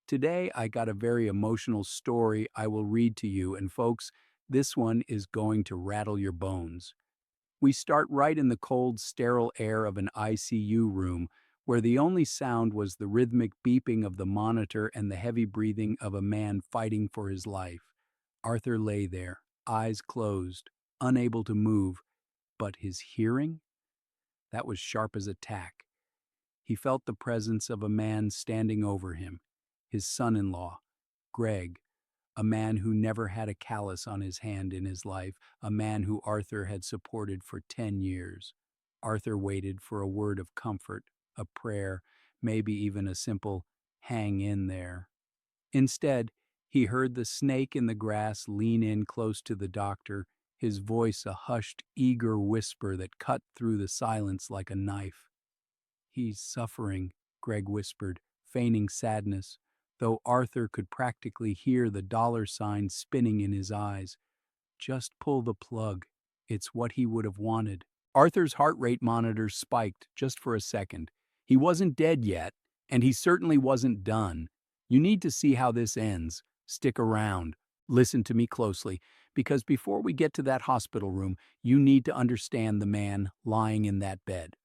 Today, I got a very emotional story I will read to you, and folks, this one is going to rattle your bones. We start right in the cold, sterile air of an ICU room, where the only sound was the rhythmic beeping of the monitor and the heavy breathing of a man fighting for his life. Arthur lay there, eyes closed, unable to move, but his hearing? That was sharp as a tack. He felt the presence of a man standing over him, his son-in-law, Greg, a man who never had a callus on his hand in his life, a man who Arthur had supported for 10 years. Arthur waited for a word of comfort, a prayer, maybe even a simple hang in there. Instead, he heard the snake in the grass lean in close to the doctor, his voice a hushed, eager whisper that cut through the silence like a knife. "He's suffering," Greg whispered, feigning sadness, though Arthur could practically hear the dollar sign spinning in his eyes. Just pull the plug. It's what he would have wanted. Arthur's heart rate monitor spiked just for a second. He wasn't dead yet, and he certainly wasn't done. You need to see how this ends. Stick around. Listen to me closely, because before we get to that hospital room, you need to understand the man lying in that bed.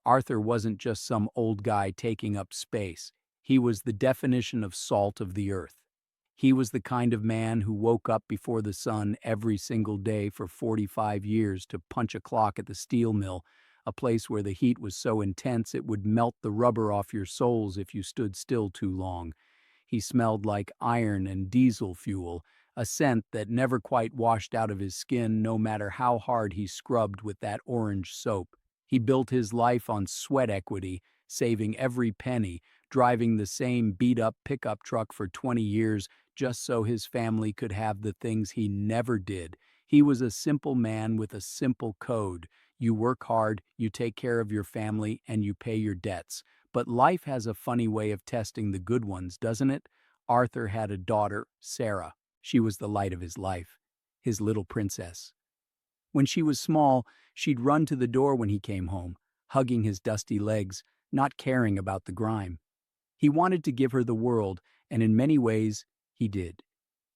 Arthur wasn't just some old guy taking up space. He was the definition of salt of the earth. He was the kind of man who woke up before the sun every single day for 45 years to punch a clock at the steel mill, a place where the heat was so intense it would melt the rubber off your soles if you stood still too long. He smelled like iron and diesel fuel, a scent that never quite washed out of his skin no matter how hard he scrubbed with that orange soap. He built his life on sweat equity, saving every penny, driving the same beat-up pickup truck for 20 years just so his family could have the things he never did. He was a simple man with a simple code. You work hard, you take care of your family, and you pay your debts. But life has a funny way of testing the good ones, doesn't it? Arthur had a daughter, Sarah. She was the light of his life, his little princess. When she was small, she'd run to the door when he came home, hugging his dusty legs, not caring about the grime. He wanted to give her the world, and in many ways, he did.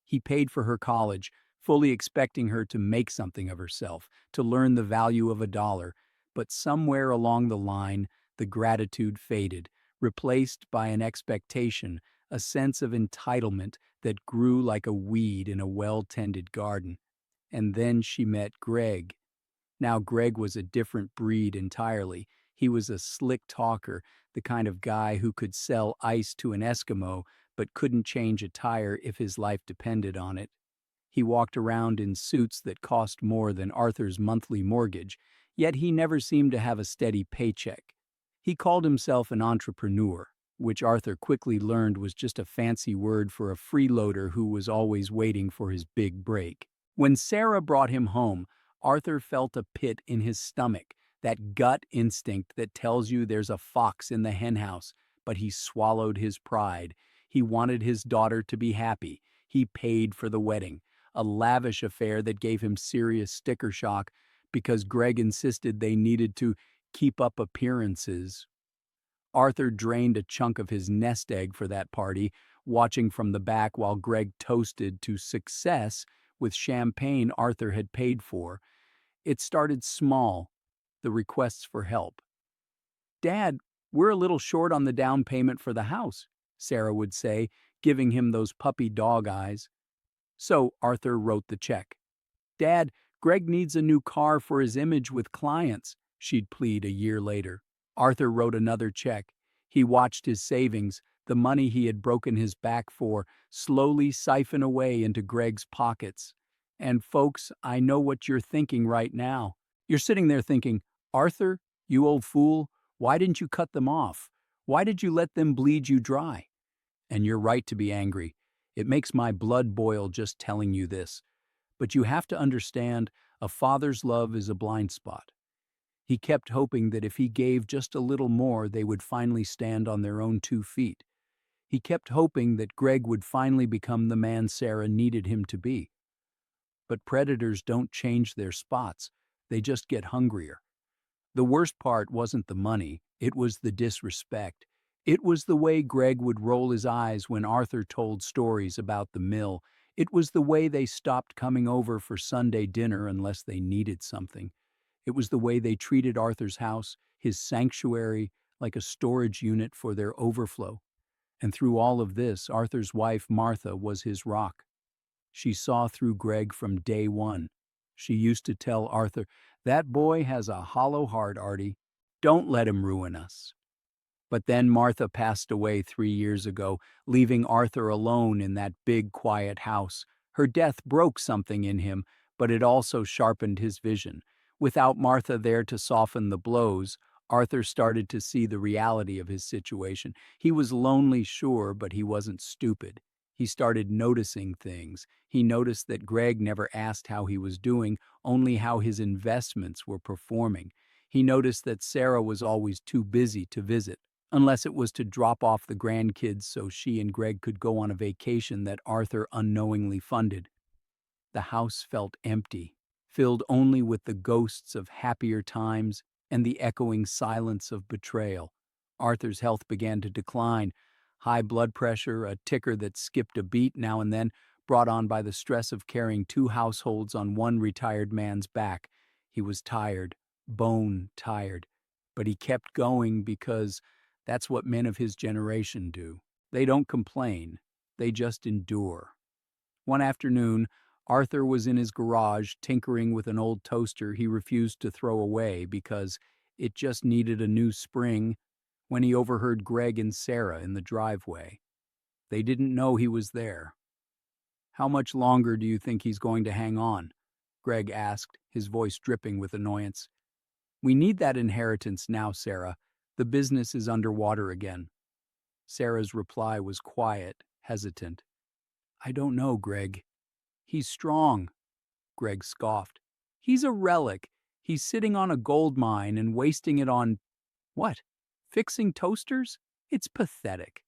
He paid for her college, fully expecting her to make something of herself, to learn the value of a dollar, but somewhere along the line, the gratitude faded, replaced by an expectation, a sense of entitlement that grew like a weed in a well-tended garden. And then she met Greg. Now, Greg was a different breed entirely. He was a slick talker, the kind of guy who could sell ice to an Eskimo but couldn't change a tire if his life depended on it. He walked around in suits that cost more than Arthur's monthly mortgage, yet he never seemed to have a steady paycheck. He called himself an entrepreneur, which Arthur quickly learned was just a fancy word for a freeloader who was always waiting for his big break. When Sarah brought him home, Arthur felt a pit in his stomach, that gut instinct that tells you there's a fox in the henhouse, but he swallowed his pride. He wanted his daughter to be happy. He paid for the wedding, a lavish affair that gave him serious sticker shock because Greg insisted they needed to keep up appearances. Arthur drained a chunk of his nest egg for that party, watching from the back while Greg toasted to success with champagne Arthur had paid for. It started small, the requests for help. "Dad, we're a little short on the down payment for the house," Sarah would say, giving him those puppy dog eyes. So Arthur wrote the check. "Dad, Greg needs a new car for his image with clients," she'd plead a year later. Arthur wrote another check. He watched his savings, the money he had broken his back for, slowly siphon away into Greg's pockets. And folks, I know what you're thinking right now. You're sitting there thinking, "Arthur, you old fool, why didn't you cut them off? Why did you let them bleed you dry?" And you're right to be angry. It makes my blood boil just telling you this. But you have to understand, a father's love is a blind spot. He kept hoping that if he gave just a little more, they would finally stand on their own 2 feet. He kept hoping that Greg would finally become the man Sarah needed him to be. But predators don't change their spots, they just get hungrier. The worst part wasn't the money, it was the disrespect. It was the way Greg would roll his eyes when Arthur told stories about the mill. It was the way they stopped coming over for Sunday dinner unless they needed something. It was the way they treated Arthur's house, his sanctuary, like a storage unit for their overflow. And through all of this, Arthur's wife, Martha, was his rock. She saw through Greg from day one. She used to tell Arthur, "That boy has a hollow heart, Artie. Don't let him ruin us." But then Martha passed away 3 years ago, leaving Arthur alone in that big, quiet house. Her death broke something in him, but it also sharpened his vision. Without Martha there to soften the blows, Arthur started to see the reality of his situation. He was lonely, sure, but he wasn't stupid. He started noticing things. He noticed that Greg never asked how he was doing, only how his investments were performing. He noticed that Sarah was always too busy to visit, unless it was to drop off the grandkids so she and Greg could go on a vacation that Arthur unknowingly funded. The house felt empty, filled only with the ghosts of happier times and the echoing silence of betrayal. Arthur's health began to decline. High blood pressure, a ticker that skipped a beat now and then, brought on by the stress of carrying two households on one retired man's back. He was tired, bone tired, but he kept going because that's what men of his generation do. They don't complain, they just endure. One afternoon, Arthur was in his garage tinkering with an old toaster he refused to throw away because it just needed a new spring when he overheard Greg and Sarah in the driveway. They didn't know he was there. "How much longer do you think he's going to hang on?" Greg asked, his voice dripping with annoyance. "We need that inheritance now, Sarah. The business is underwater again." Sarah's reply was quiet, hesitant. "I don't know, Greg." "He's strong," Greg scoffed. "He's a relic. He's sitting on a gold mine and wasting it on, what, fixing toasters? It's pathetic."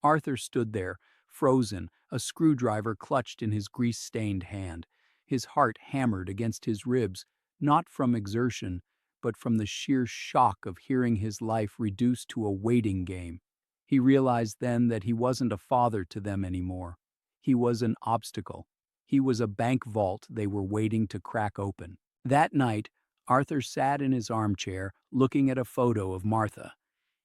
Arthur stood there, frozen, a screwdriver clutched in his grease-stained hand. His heart hammered against his ribs, not from exertion, but from the sheer shock of hearing his life reduced to a waiting game. He realized then that he wasn't a father to them anymore. He was an obstacle. He was a bank vault they were waiting to crack open. That night, Arthur sat in his armchair, looking at a photo of Martha.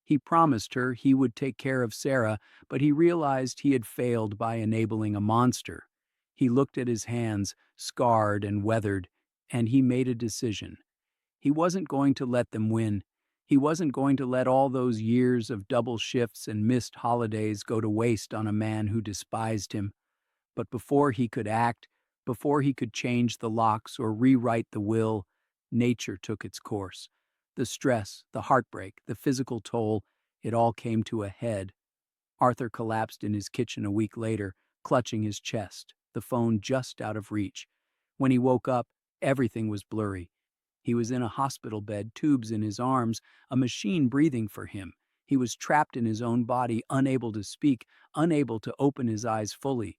He promised her he would take care of Sarah, but he realized he had failed by enabling a monster. He looked at his hands, scarred and weathered, and he made a decision. He wasn't going to let them win. He wasn't going to let all those years of double shifts and missed holidays go to waste on a man who despised him. But before he could act, before he could change the locks or rewrite the will, nature took its course. The stress, the heartbreak, the physical toll, it all came to a head. Arthur collapsed in his kitchen a week later, clutching his chest, the phone just out of reach. When he woke up, everything was blurry. He was in a hospital bed, tubes in his arms, a machine breathing for him. He was trapped in his own body, unable to speak, unable to open his eyes fully.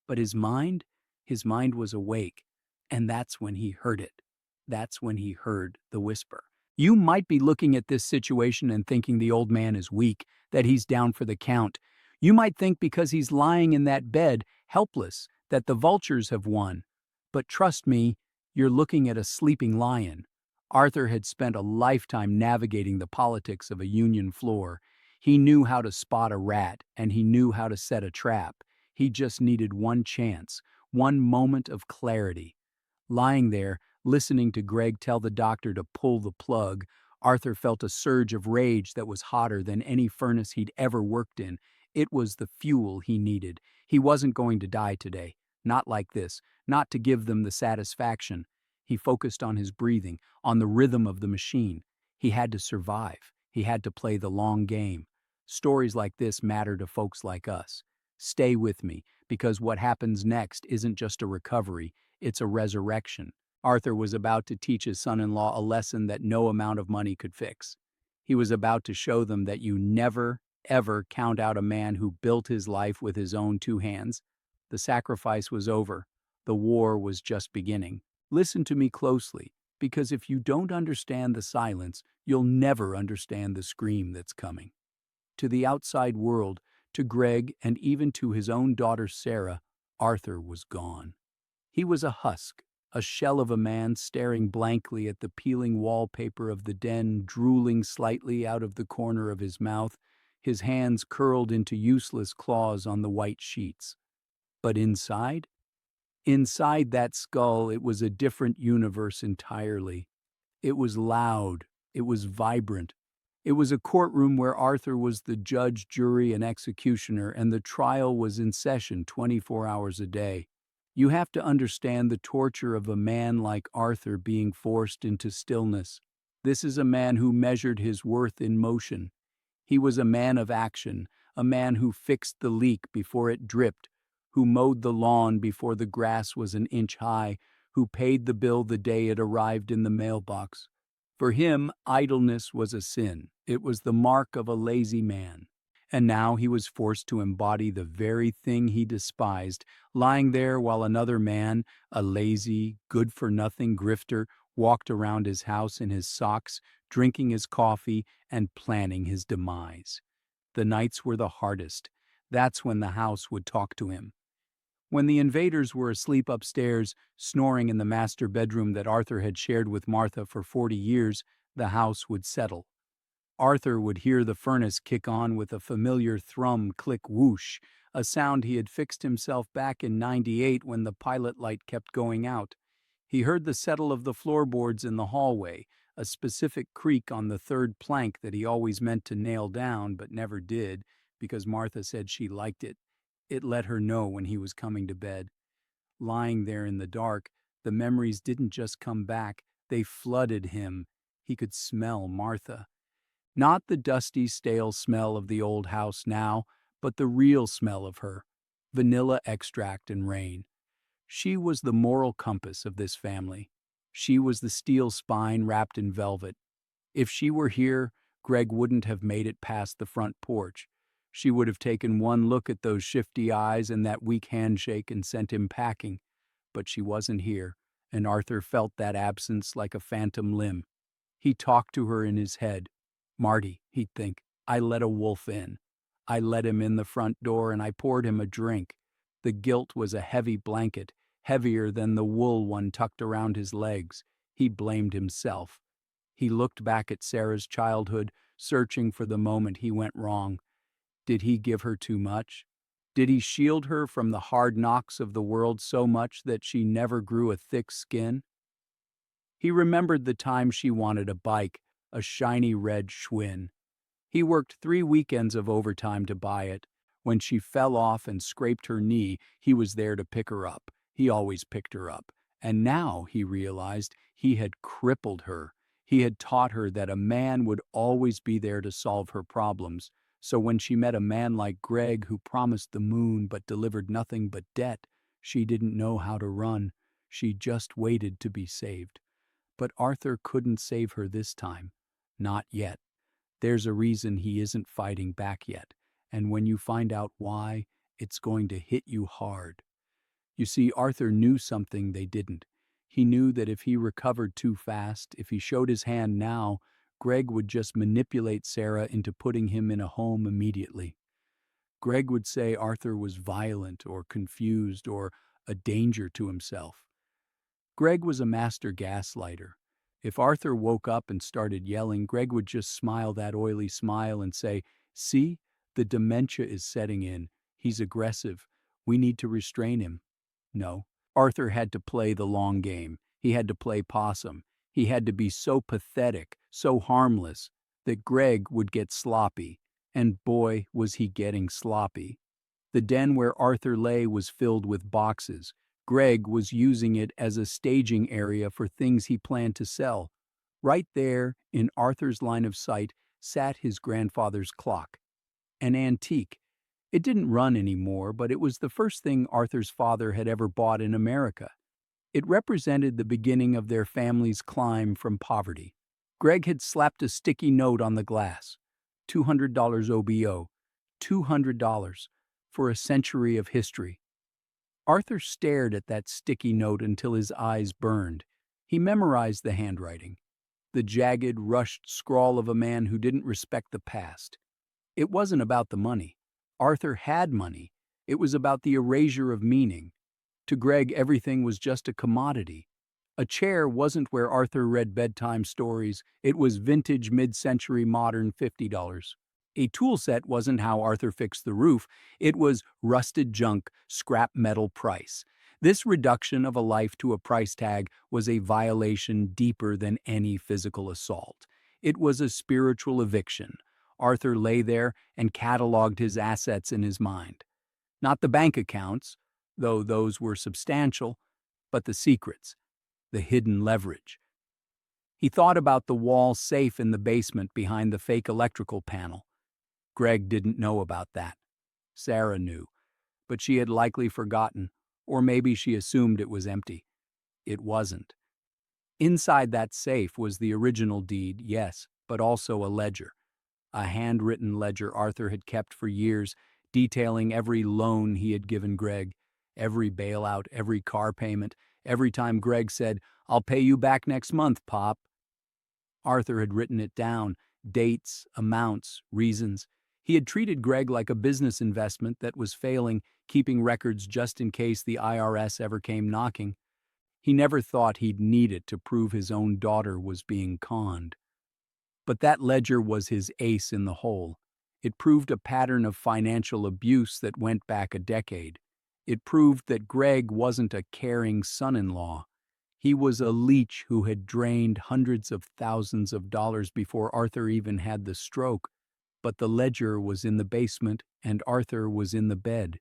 But his mind was awake, and that's when he heard it. That's when he heard the whisper. You might be looking at this situation and thinking the old man is weak, that he's down for the count. You might think because he's lying in that bed, helpless, that the vultures have won. But trust me, you're looking at a sleeping lion. Arthur had spent a lifetime navigating the politics of a union floor. He knew how to spot a rat, and he knew how to set a trap. He just needed one chance, one moment of clarity. Lying there, listening to Greg tell the doctor to pull the plug, Arthur felt a surge of rage that was hotter than any furnace he'd ever worked in. It was the fuel he needed. He wasn't going to die today. Not like this. Not to give them the satisfaction. He focused on his breathing, on the rhythm of the machine. He had to survive. He had to play the long game. Stories like this matter to folks like us. Stay with me, because what happens next isn't just a recovery, it's a resurrection. Arthur was about to teach his son-in-law a lesson that no amount of money could fix. He was about to show them that you never, ever count out a man who built his life with his own two hands. The sacrifice was over. The war was just beginning. Listen to me closely, because if you don't understand the silence, you'll never understand the scream that's coming. to the outside world, to Greg, and even to his own daughter Sarah, Arthur was gone. He was a husk, a shell of a man staring blankly at the peeling wallpaper of the den, drooling slightly out of the corner of his mouth, his hands curled into useless claws on the white sheets. But inside? Inside that skull, it was a different universe entirely. It was loud. It was vibrant. It was a courtroom where Arthur was the judge, jury, and executioner, and the trial was in session 24 hours a day. You have to understand the torture of a man like Arthur being forced into stillness. This is a man who measured his worth in motion. He was a man of action, a man who fixed the leak before it dripped, who mowed the lawn before the grass was an inch high, who paid the bill the day it arrived in the mailbox. For him, idleness was a sin. It was the mark of a lazy man. And now he was forced to embody the very thing he despised, lying there while another man, a lazy, good-for-nothing grifter, walked around his house in his socks, drinking his coffee and planning his demise. The nights were the hardest. That's when the house would talk to him. When the invaders were asleep upstairs, snoring in the master bedroom that Arthur had shared with Martha for 40 years, the house would settle. Arthur would hear the furnace kick on with a familiar thrum click whoosh, a sound he had fixed himself back in '98 when the pilot light kept going out. He heard the settle of the floorboards in the hallway, a specific creak on the third plank that he always meant to nail down but never did because Martha said she liked it. It let her know when he was coming to bed. Lying there in the dark, the memories didn't just come back, they flooded him. He could smell Martha. Not the dusty, stale smell of the old house now, but the real smell of her, vanilla extract and rain. She was the moral compass of this family. She was the steel spine wrapped in velvet. If she were here, Greg wouldn't have made it past the front porch. She would have taken one look at those shifty eyes and that weak handshake and sent him packing. But she wasn't here, and Arthur felt that absence like a phantom limb. He talked to her in his head. Marty, he'd think, I let a wolf in. I let him in the front door and I poured him a drink. The guilt was a heavy blanket, heavier than the wool one tucked around his legs. He blamed himself. He looked back at Sarah's childhood, searching for the moment he went wrong. Did he give her too much? Did he shield her from the hard knocks of the world so much that she never grew a thick skin? He remembered the time she wanted a bike, a shiny red Schwinn. He worked 3 weekends of overtime to buy it. When she fell off and scraped her knee, he was there to pick her up. He always picked her up. And now, he realized, he had crippled her. He had taught her that a man would always be there to solve her problems. So when she met a man like Greg who promised the moon but delivered nothing but debt, she didn't know how to run. She just waited to be saved. But Arthur couldn't save her this time. Not yet. There's a reason he isn't fighting back yet, and when you find out why, it's going to hit you hard. You see, Arthur knew something they didn't. He knew that if he recovered too fast, if he showed his hand now, Greg would just manipulate Sarah into putting him in a home immediately. Greg would say Arthur was violent or confused or a danger to himself. Greg was a master gaslighter. If Arthur woke up and started yelling, Greg would just smile that oily smile and say, "See, the dementia is setting in. He's aggressive. We need to restrain him." No, Arthur had to play the long game. He had to play possum. He had to be so pathetic, so harmless, that Greg would get sloppy. And boy, was he getting sloppy. The den where Arthur lay was filled with boxes. Greg was using it as a staging area for things he planned to sell. Right there, in Arthur's line of sight, sat his grandfather's clock. An antique. It didn't run anymore, but it was the first thing Arthur's father had ever bought in America. It represented the beginning of their family's climb from poverty. Greg had slapped a sticky note on the glass. $200 OBO. $200 for a century of history. Arthur stared at that sticky note until his eyes burned. He memorized the handwriting, the jagged, rushed scrawl of a man who didn't respect the past. It wasn't about the money. Arthur had money. It was about the erasure of meaning. To Greg, everything was just a commodity. A chair wasn't where Arthur read bedtime stories. It was vintage mid-century modern $50. A tool set wasn't how Arthur fixed the roof. It was rusted junk, scrap metal price. This reduction of a life to a price tag was a violation deeper than any physical assault. It was a spiritual eviction. Arthur lay there and cataloged his assets in his mind. Not the bank accounts, though those were substantial, but the secrets, the hidden leverage. He thought about the wall safe in the basement behind the fake electrical panel. Greg didn't know about that. Sarah knew, but she had likely forgotten, or maybe she assumed it was empty. It wasn't. Inside that safe was the original deed, yes, but also a ledger. A handwritten ledger Arthur had kept for years, detailing every loan he had given Greg, every bailout, every car payment, every time Greg said, "I'll pay you back next month, Pop." Arthur had written it down, dates, amounts, reasons. He had treated Greg like a business investment that was failing, keeping records just in case the IRS ever came knocking. He never thought he'd need it to prove his own daughter was being conned. But that ledger was his ace in the hole. It proved a pattern of financial abuse that went back a decade. It proved that Greg wasn't a caring son-in-law. He was a leech who had drained hundreds of thousands of dollars before Arthur even had the stroke. But the ledger was in the basement and Arthur was in the bed.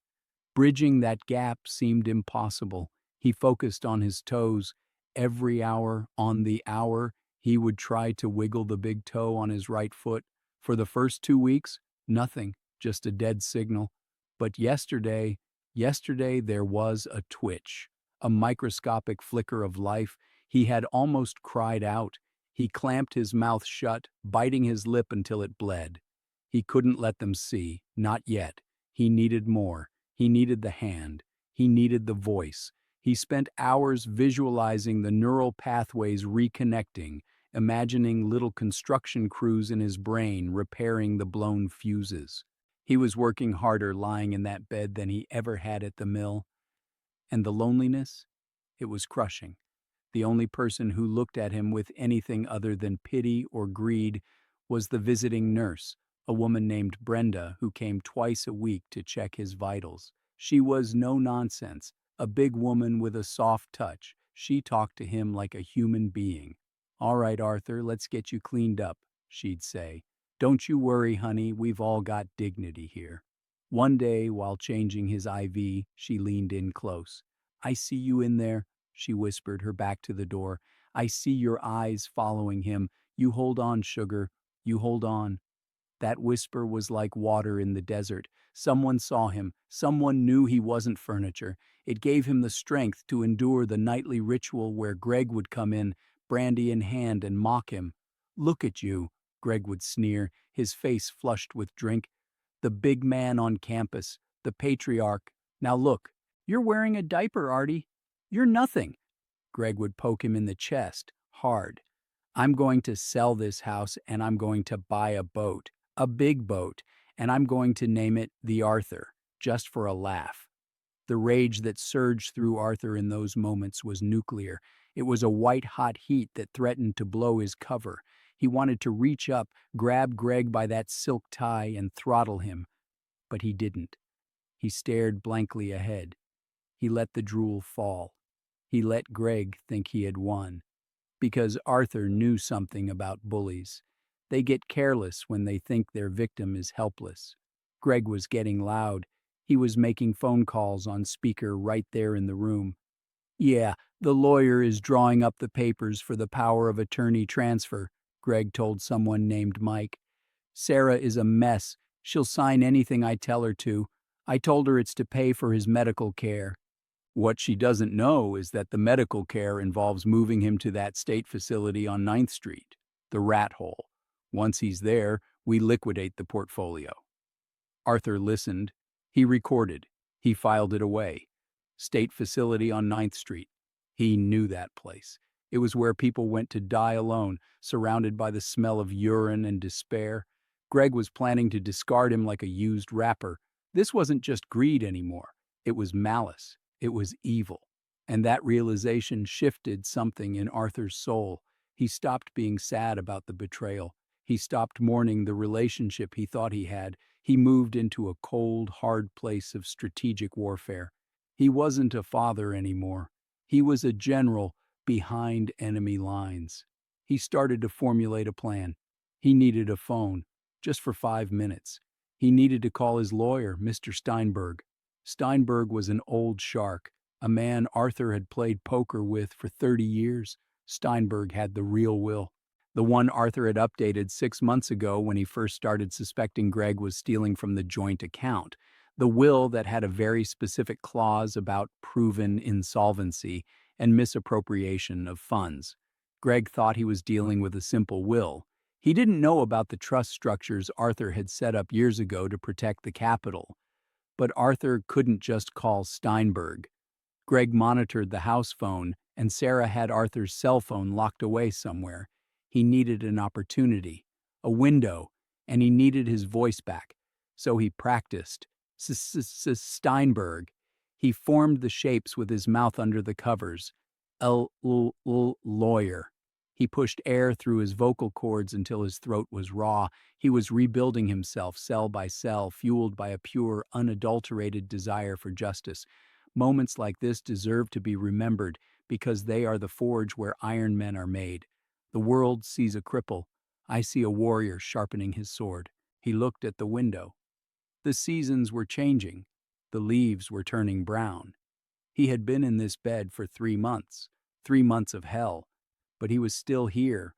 Bridging that gap seemed impossible. He focused on his toes. Every hour, on the hour, he would try to wiggle the big toe on his right foot. For the first 2 weeks, nothing, just a dead signal. But yesterday there was a twitch, a microscopic flicker of life. He had almost cried out. He clamped his mouth shut, biting his lip until it bled. He couldn't let them see, not yet. He needed more. He needed the hand. He needed the voice. He spent hours visualizing the neural pathways reconnecting, imagining little construction crews in his brain repairing the blown fuses. He was working harder lying in that bed than he ever had at the mill. And the loneliness? It was crushing. The only person who looked at him with anything other than pity or greed was the visiting nurse, a woman named Brenda who came twice a week to check his vitals. She was no nonsense, a big woman with a soft touch. She talked to him like a human being. "All right, Arthur, let's get you cleaned up," she'd say. "Don't you worry, honey, we've all got dignity here." One day, while changing his IV, she leaned in close. "I see you in there," she whispered, her back to the door. "I see your eyes following him. You hold on, sugar. You hold on." That whisper was like water in the desert. Someone saw him. Someone knew he wasn't furniture. It gave him the strength to endure the nightly ritual where Greg would come in, brandy in hand, and mock him. "Look at you," Greg would sneer, his face flushed with drink. "The big man on campus, the patriarch. Now look, you're wearing a diaper, Artie. You're nothing." Greg would poke him in the chest, hard. "I'm going to sell this house and I'm going to buy a boat. A big boat, and I'm going to name it the Arthur, just for a laugh." The rage that surged through Arthur in those moments was nuclear. It was a white-hot heat that threatened to blow his cover. He wanted to reach up, grab Greg by that silk tie, and throttle him. But he didn't. He stared blankly ahead. He let the drool fall. He let Greg think he had won. Because Arthur knew something about bullies. They get careless when they think their victim is helpless. Greg was getting loud. He was making phone calls on speaker right there in the room. "Yeah, the lawyer is drawing up the papers for the power of attorney transfer," Greg told someone named Mike. "Sarah is a mess. She'll sign anything I tell her to. I told her it's to pay for his medical care." What she doesn't know is that the medical care involves moving him to that state facility on 9th Street, the rat hole. Once he's there, we liquidate the portfolio. Arthur listened. He recorded. He filed it away. State facility on 9th Street. He knew that place. It was where people went to die alone, surrounded by the smell of urine and despair. Greg was planning to discard him like a used wrapper. This wasn't just greed anymore. It was malice. It was evil. And that realization shifted something in Arthur's soul. He stopped being sad about the betrayal. He stopped mourning the relationship he thought he had. He moved into a cold, hard place of strategic warfare. He wasn't a father anymore. He was a general behind enemy lines. He started to formulate a plan. He needed a phone, just for 5 minutes. He needed to call his lawyer, Mr. Steinberg. Steinberg was an old shark, a man Arthur had played poker with for 30 years. Steinberg had the real will. The one Arthur had updated 6 months ago when he first started suspecting Greg was stealing from the joint account. The will that had a very specific clause about proven insolvency and misappropriation of funds. Greg thought he was dealing with a simple will. He didn't know about the trust structures Arthur had set up years ago to protect the capital. But Arthur couldn't just call Steinberg. Greg monitored the house phone, and Sarah had Arthur's cell phone locked away somewhere. He needed an opportunity, a window, and he needed his voice back. So he practiced. Steinberg. He formed the shapes with his mouth under the covers. Lawyer. He pushed air through his vocal cords until his throat was raw. He was rebuilding himself cell by cell, fueled by a pure, unadulterated desire for justice. Moments like this deserve to be remembered because they are the forge where iron men are made. The world sees a cripple. I see a warrior sharpening his sword. He looked at the window. The seasons were changing. The leaves were turning brown. He had been in this bed for 3 months, 3 months of hell, but he was still here,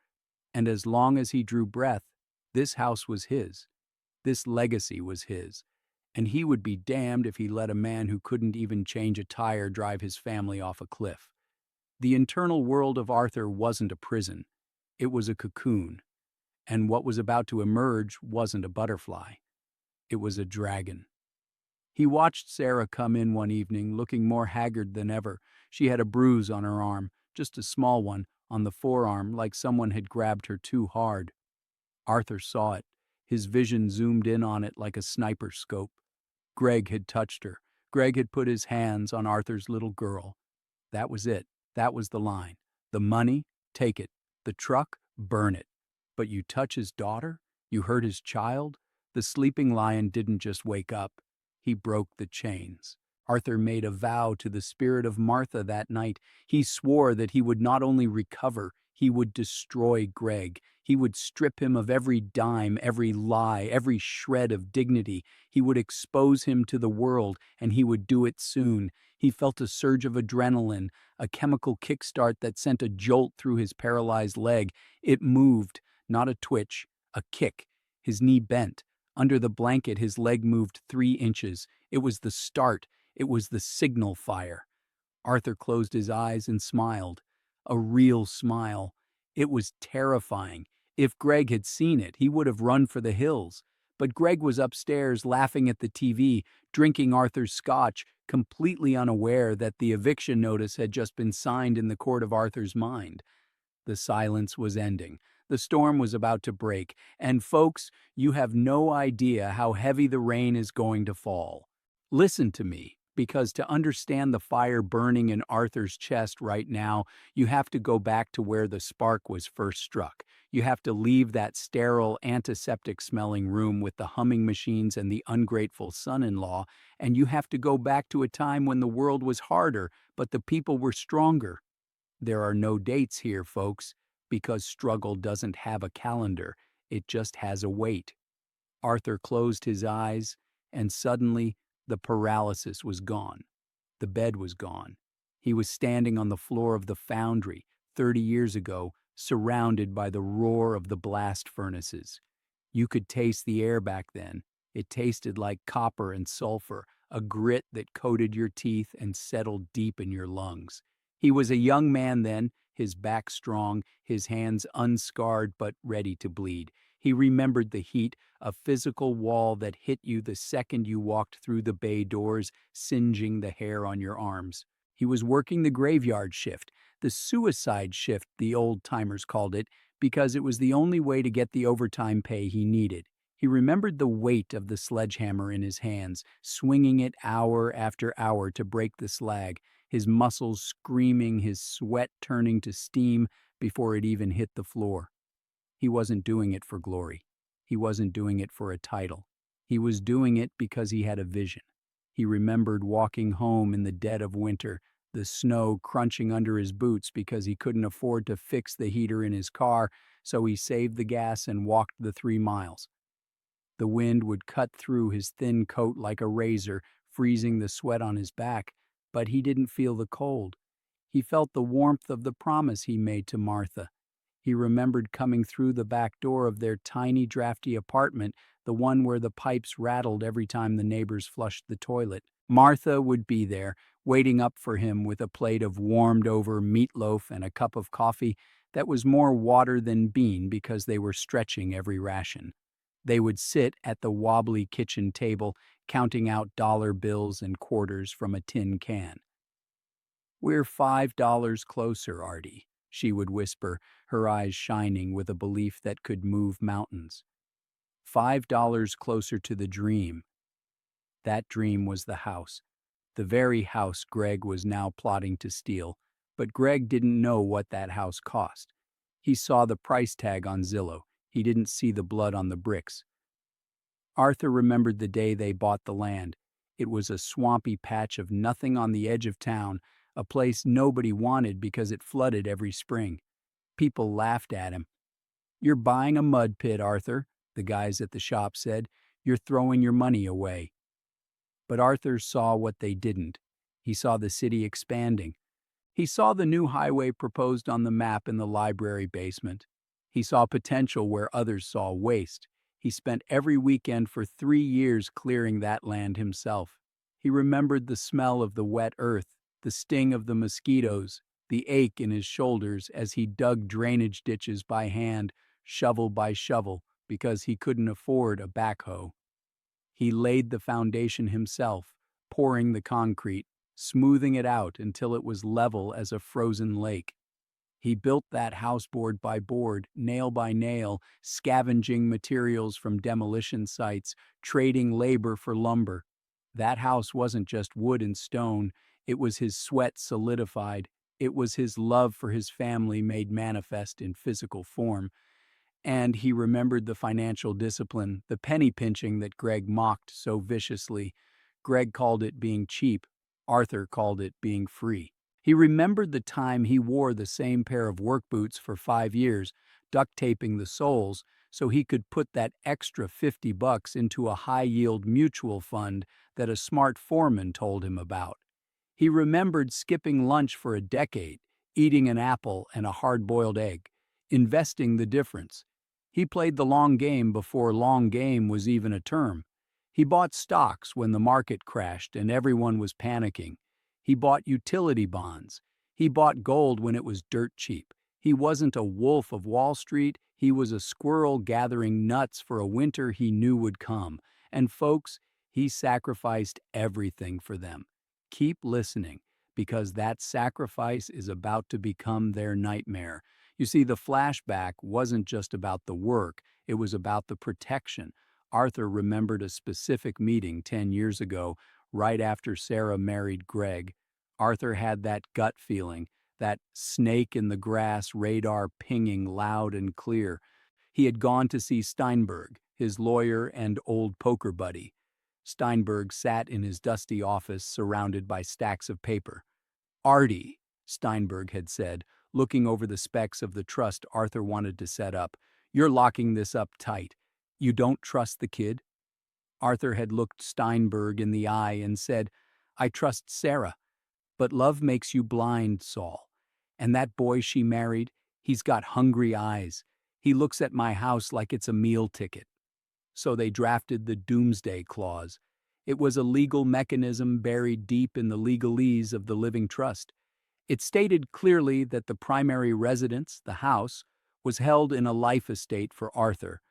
and as long as he drew breath, this house was his. This legacy was his. And he would be damned if he let a man who couldn't even change a tire drive his family off a cliff. The internal world of Arthur wasn't a prison. It was a cocoon. And what was about to emerge wasn't a butterfly. It was a dragon. He watched Sarah come in one evening, looking more haggard than ever. She had a bruise on her arm, just a small one, on the forearm, like someone had grabbed her too hard. Arthur saw it. His vision zoomed in on it like a sniper scope. Greg had touched her. Greg had put his hands on Arthur's little girl. That was it. That was the line. The money, take it. The truck, burn it. But you touch his daughter? You hurt his child? The sleeping lion didn't just wake up. He broke the chains. Arthur made a vow to the spirit of Martha that night. He swore that he would not only recover, he would destroy Greg. He would strip him of every dime, every lie, every shred of dignity. He would expose him to the world, and he would do it soon. He felt a surge of adrenaline, a chemical kickstart that sent a jolt through his paralyzed leg. It moved, not a twitch, a kick. His knee bent. Under the blanket, his leg moved 3 inches. It was the start. It was the signal fire. Arthur closed his eyes and smiled. A real smile. It was terrifying. If Greg had seen it, he would have run for the hills. But Greg was upstairs laughing at the TV, drinking Arthur's scotch, completely unaware that the eviction notice had just been signed in the court of Arthur's mind. The silence was ending. The storm was about to break. And folks, you have no idea how heavy the rain is going to fall. Listen to me, because to understand the fire burning in Arthur's chest right now, you have to go back to where the spark was first struck. You have to leave that sterile, antiseptic-smelling room with the humming machines and the ungrateful son-in-law, and you have to go back to a time when the world was harder, but the people were stronger. There are no dates here, folks, because struggle doesn't have a calendar. It just has a weight. Arthur closed his eyes, and suddenly the paralysis was gone. The bed was gone. He was standing on the floor of the foundry 30 years ago, surrounded by the roar of the blast furnaces. You could taste the air back then. It tasted like copper and sulfur, a grit that coated your teeth and settled deep in your lungs. He was a young man then, his back strong, his hands unscarred but ready to bleed. He remembered the heat, a physical wall that hit you the second you walked through the bay doors, singeing the hair on your arms. He was working the graveyard shift, the suicide shift the old-timers called it, because it was the only way to get the overtime pay he needed. He remembered the weight of the sledgehammer in his hands, swinging it hour after hour to break the slag, his muscles screaming, his sweat turning to steam before it even hit the floor. He wasn't doing it for glory. He wasn't doing it for a title. He was doing it because he had a vision. He remembered walking home in the dead of winter, the snow crunching under his boots because he couldn't afford to fix the heater in his car, so he saved the gas and walked the 3 miles. The wind would cut through his thin coat like a razor, freezing the sweat on his back, but he didn't feel the cold. He felt the warmth of the promise he made to Martha. He remembered coming through the back door of their tiny, drafty apartment, the one where the pipes rattled every time the neighbors flushed the toilet. Martha would be there, waiting up for him with a plate of warmed-over meatloaf and a cup of coffee that was more water than bean because they were stretching every ration. They would sit at the wobbly kitchen table, counting out dollar bills and quarters from a tin can. "We're $5 closer, Artie," she would whisper, her eyes shining with a belief that could move mountains. $5 closer to the dream. That dream was the house, the very house Greg was now plotting to steal. But Greg didn't know what that house cost. He saw the price tag on Zillow. He didn't see the blood on the bricks. Arthur remembered the day they bought the land. It was a swampy patch of nothing on the edge of town, a place nobody wanted because it flooded every spring. People laughed at him. "You're buying a mud pit, Arthur," the guys at the shop said. "You're throwing your money away." But Arthur saw what they didn't. He saw the city expanding. He saw the new highway proposed on the map in the library basement. He saw potential where others saw waste. He spent every weekend for 3 years clearing that land himself. He remembered the smell of the wet earth, the sting of the mosquitoes, the ache in his shoulders as he dug drainage ditches by hand, shovel by shovel, because he couldn't afford a backhoe. He laid the foundation himself, pouring the concrete, smoothing it out until it was level as a frozen lake. He built that house board by board, nail by nail, scavenging materials from demolition sites, trading labor for lumber. That house wasn't just wood and stone, it was his sweat solidified. It was his love for his family made manifest in physical form. And he remembered the financial discipline, the penny pinching that Greg mocked so viciously. Greg called it being cheap. Arthur called it being free. He remembered the time he wore the same pair of work boots for 5 years, duct taping the soles so he could put that extra $50 into a high-yield mutual fund that a smart foreman told him about. He remembered skipping lunch for a decade, eating an apple and a hard-boiled egg, investing the difference. He played the long game before long game was even a term. He bought stocks when the market crashed and everyone was panicking. He bought utility bonds. He bought gold when it was dirt cheap. He wasn't a wolf of Wall Street. He was a squirrel gathering nuts for a winter he knew would come. And folks, he sacrificed everything for them. Keep listening, because that sacrifice is about to become their nightmare. You see, the flashback wasn't just about the work, it was about the protection. Arthur remembered a specific meeting 10 years ago, right after Sarah married Greg. Arthur had that gut feeling, that snake in the grass radar pinging loud and clear. He had gone to see Steinberg, his lawyer and old poker buddy. Steinberg sat in his dusty office surrounded by stacks of paper. "Artie," Steinberg had said, looking over the specs of the trust Arthur wanted to set up, "you're locking this up tight. You don't trust the kid?" Arthur had looked Steinberg in the eye and said, "I trust Sarah. But love makes you blind, Saul. And that boy she married, he's got hungry eyes. He looks at my house like it's a meal ticket." So they drafted the Doomsday Clause. It was a legal mechanism buried deep in the legalese of the living trust. It stated clearly that the primary residence, the house, was held in a life estate for Arthur.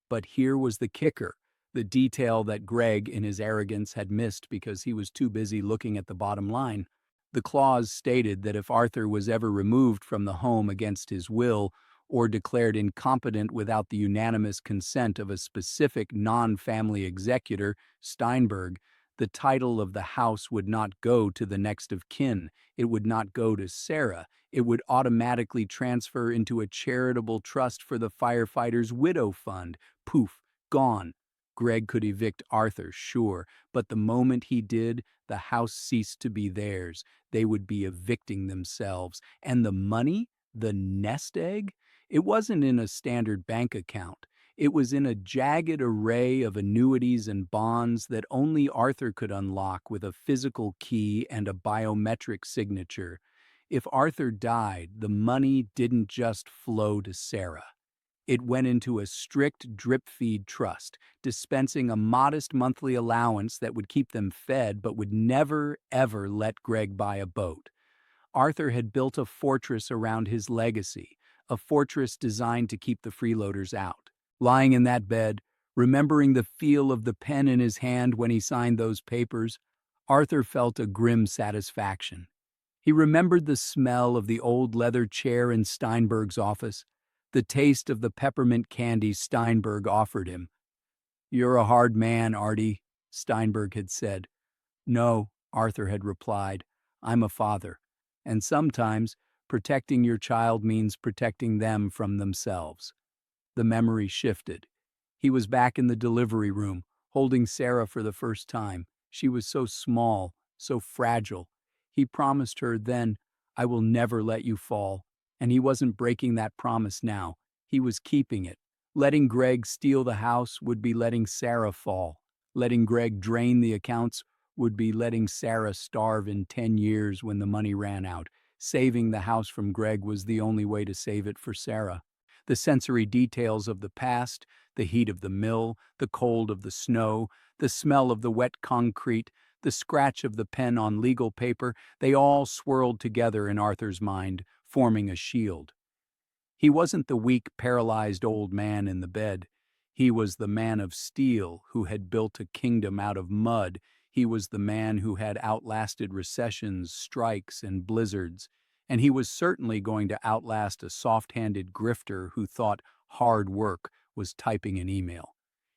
But here was the kicker, the detail that Greg, in his arrogance, had missed because he was too busy looking at the bottom line. The clause stated that if Arthur was ever removed from the home against his will, or declared incompetent without the unanimous consent of a specific non-family executor, Steinberg, the title of the house would not go to the next of kin. It would not go to Sarah. It would automatically transfer into a charitable trust for the firefighter's widow fund. Poof, gone. Greg could evict Arthur, sure, but the moment he did, the house ceased to be theirs. They would be evicting themselves. And the money? The nest egg? It wasn't in a standard bank account. It was in a jagged array of annuities and bonds that only Arthur could unlock with a physical key and a biometric signature. If Arthur died, the money didn't just flow to Sarah. It went into a strict drip-feed trust, dispensing a modest monthly allowance that would keep them fed but would never, ever let Greg buy a boat. Arthur had built a fortress around his legacy, a fortress designed to keep the freeloaders out. Lying in that bed, remembering the feel of the pen in his hand when he signed those papers, Arthur felt a grim satisfaction. He remembered the smell of the old leather chair in Steinberg's office, the taste of the peppermint candy Steinberg offered him. "You're a hard man, Artie," Steinberg had said. "No," Arthur had replied, "I'm a father, and sometimes protecting your child means protecting them from themselves." The memory shifted. He was back in the delivery room, holding Sarah for the first time. She was so small, so fragile. He promised her then, "I will never let you fall." And he wasn't breaking that promise now. He was keeping it. Letting Greg steal the house would be letting Sarah fall. Letting Greg drain the accounts would be letting Sarah starve in 10 years when the money ran out. Saving the house from Greg was the only way to save it for Sarah. The sensory details of the past, the heat of the mill, the cold of the snow, the smell of the wet concrete, the scratch of the pen on legal paper, they all swirled together in Arthur's mind, forming a shield. He wasn't the weak, paralyzed old man in the bed. He was the man of steel who had built a kingdom out of mud. He was the man who had outlasted recessions, strikes, and blizzards. And he was certainly going to outlast a soft-handed grifter who thought hard work was typing an email.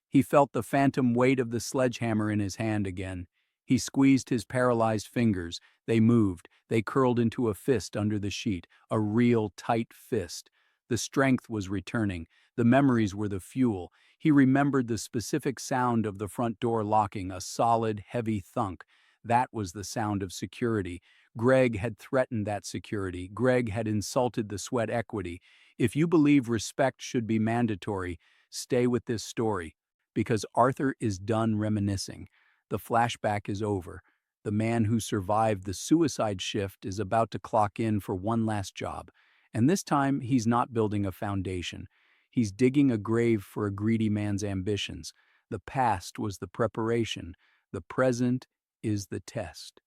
He felt the phantom weight of the sledgehammer in his hand again. He squeezed his paralyzed fingers. They moved. They curled into a fist under the sheet, a real tight fist. The strength was returning. The memories were the fuel. He remembered the specific sound of the front door locking, a solid, heavy thunk. That was the sound of security. Greg had threatened that security. Greg had insulted the sweat equity. If you believe respect should be mandatory, stay with this story, because Arthur is done reminiscing. The flashback is over. The man who survived the suicide shift is about to clock in for one last job. And this time, he's not building a foundation. He's digging a grave for a greedy man's ambitions. The past was the preparation. The present is the test.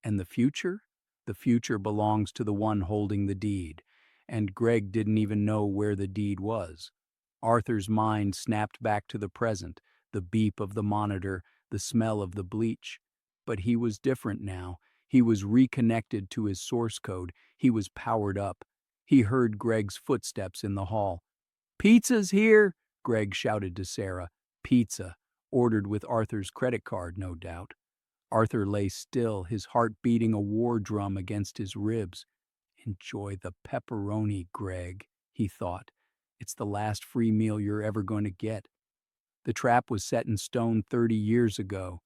And the future? The future belongs to the one holding the deed. And Greg didn't even know where the deed was. Arthur's mind snapped back to the present, the beep of the monitor, the smell of the bleach. But he was different now. He was reconnected to his source code. He was powered up. He heard Greg's footsteps in the hall. "Pizza's here!" Greg shouted to Sarah. Pizza, ordered with Arthur's credit card, no doubt. Arthur lay still, his heart beating a war drum against his ribs. "Enjoy the pepperoni, Greg," he thought. "It's the last free meal you're ever going to get." The trap was set in stone 30 years ago.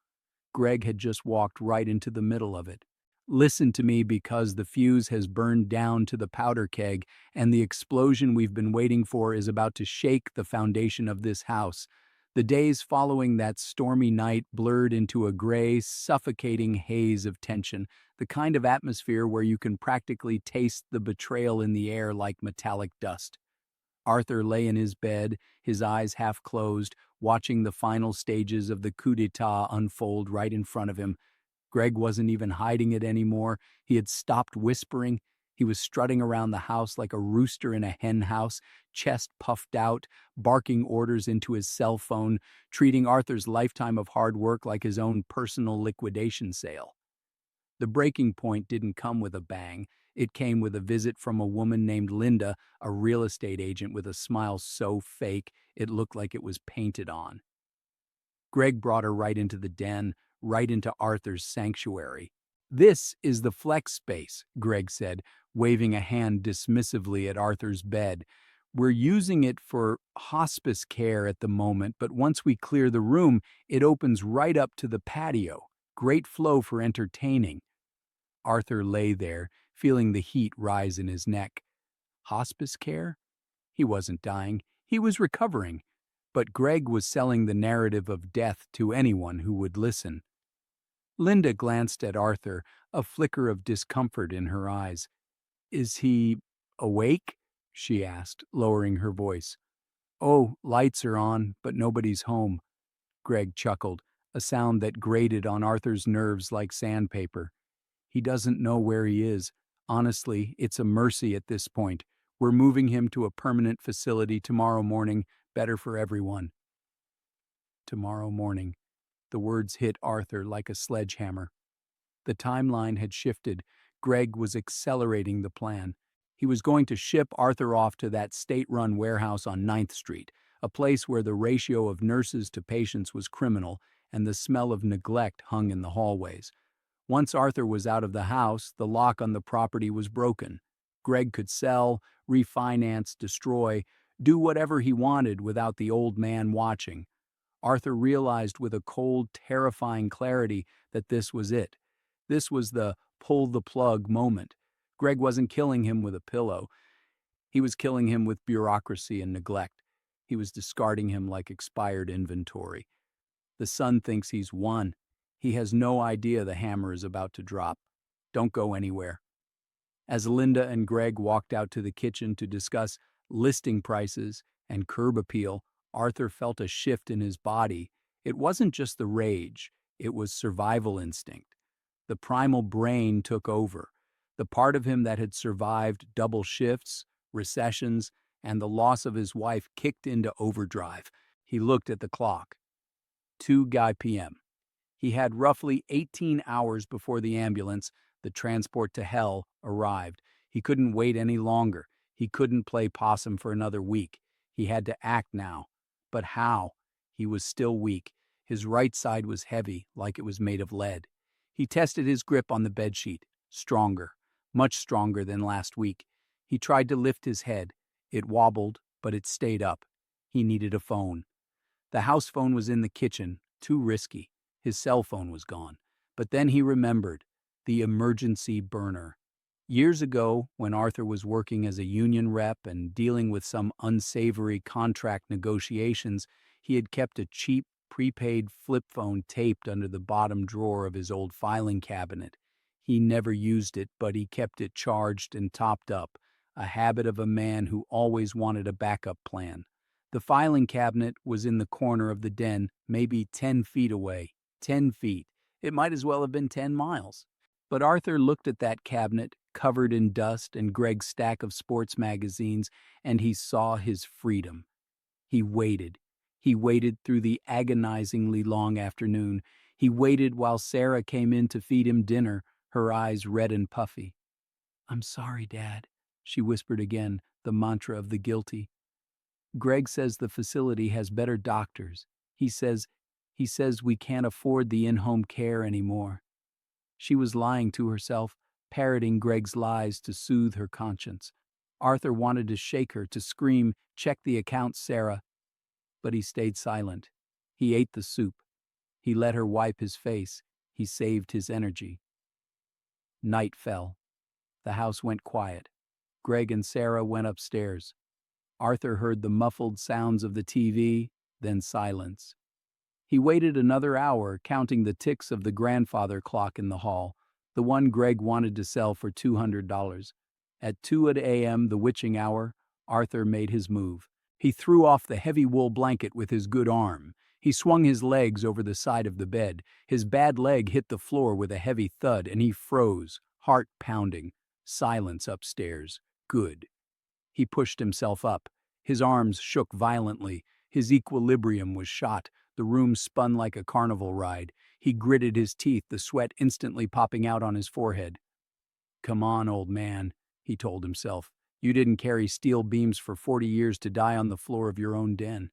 Greg had just walked right into the middle of it. "Listen to me, because the fuse has burned down to the powder keg, and the explosion we've been waiting for is about to shake the foundation of this house." The days following that stormy night blurred into a gray, suffocating haze of tension, the kind of atmosphere where you can practically taste the betrayal in the air like metallic dust. Arthur lay in his bed, his eyes half closed, watching the final stages of the coup d'etat unfold right in front of him. Greg wasn't even hiding it anymore. He had stopped whispering. He was strutting around the house like a rooster in a hen house, chest puffed out, barking orders into his cell phone, treating Arthur's lifetime of hard work like his own personal liquidation sale. The breaking point didn't come with a bang. It came with a visit from a woman named Linda, a real estate agent with a smile so fake it looked like it was painted on. Greg brought her right into the den, right into Arthur's sanctuary. "This is the flex space," Greg said, waving a hand dismissively at Arthur's bed. "We're using it for hospice care at the moment, but once we clear the room, it opens right up to the patio. Great flow for entertaining." Arthur lay there, feeling the heat rise in his neck. Hospice care? He wasn't dying. He was recovering. But Greg was selling the narrative of death to anyone who would listen. Linda glanced at Arthur, a flicker of discomfort in her eyes. "Is he awake?" she asked, lowering her voice. "Oh, lights are on, but nobody's home." Greg chuckled, a sound that grated on Arthur's nerves like sandpaper. "He doesn't know where he is. Honestly, it's a mercy at this point. We're moving him to a permanent facility tomorrow morning. Better for everyone." Tomorrow morning. The words hit Arthur like a sledgehammer. The timeline had shifted. Greg was accelerating the plan. He was going to ship Arthur off to that state-run warehouse on 9th Street, a place where the ratio of nurses to patients was criminal and the smell of neglect hung in the hallways. Once Arthur was out of the house, the lock on the property was broken. Greg could sell, refinance, destroy, do whatever he wanted without the old man watching. Arthur realized with a cold, terrifying clarity that this was it. This was the pull-the-plug moment. Greg wasn't killing him with a pillow. He was killing him with bureaucracy and neglect. He was discarding him like expired inventory. The son thinks he's won. He has no idea the hammer is about to drop. Don't go anywhere. As Linda and Greg walked out to the kitchen to discuss listing prices and curb appeal, Arthur felt a shift in his body. It wasn't just the rage, it was survival instinct. The primal brain took over. The part of him that had survived double shifts, recessions, and the loss of his wife kicked into overdrive. He looked at the clock. 2 p.m. He had roughly 18 hours before the ambulance, the transport to hell, arrived. He couldn't wait any longer. He couldn't play possum for another week. He had to act now. But how? He was still weak. His right side was heavy, like it was made of lead. He tested his grip on the bedsheet. Stronger. Much stronger than last week. He tried to lift his head. It wobbled, but it stayed up. He needed a phone. The house phone was in the kitchen. Too risky. His cell phone was gone. But then he remembered. The emergency burner. Years ago, when Arthur was working as a union rep and dealing with some unsavory contract negotiations, he had kept a cheap, prepaid flip phone taped under the bottom drawer of his old filing cabinet. He never used it, but he kept it charged and topped up, a habit of a man who always wanted a backup plan. The filing cabinet was in the corner of the den, maybe 10 feet away. 10 feet. It might as well have been 10 miles. But Arthur looked at that cabinet, covered in dust and Greg's stack of sports magazines, and he saw his freedom. He waited. He waited through the agonizingly long afternoon. He waited while Sarah came in to feed him dinner, her eyes red and puffy. "I'm sorry, Dad," she whispered again, the mantra of the guilty. "Greg says the facility has better doctors. He says we can't afford the in-home care anymore." She was lying to herself, parroting Greg's lies to soothe her conscience. Arthur wanted to shake her, to scream, "Check the accounts, Sarah." But he stayed silent. He ate the soup. He let her wipe his face. He saved his energy. Night fell. The house went quiet. Greg and Sarah went upstairs. Arthur heard the muffled sounds of the TV, then silence. He waited another hour, counting the ticks of the grandfather clock in the hall, the one Greg wanted to sell for $200. At 2 a.m., the witching hour, Arthur made his move. He threw off the heavy wool blanket with his good arm. He swung his legs over the side of the bed. His bad leg hit the floor with a heavy thud, and he froze, heart pounding. Silence upstairs. Good. He pushed himself up. His arms shook violently. His equilibrium was shot. The room spun like a carnival ride. He gritted his teeth, the sweat instantly popping out on his forehead. Come on, old man, he told himself. You didn't carry steel beams for 40 years to die on the floor of your own den.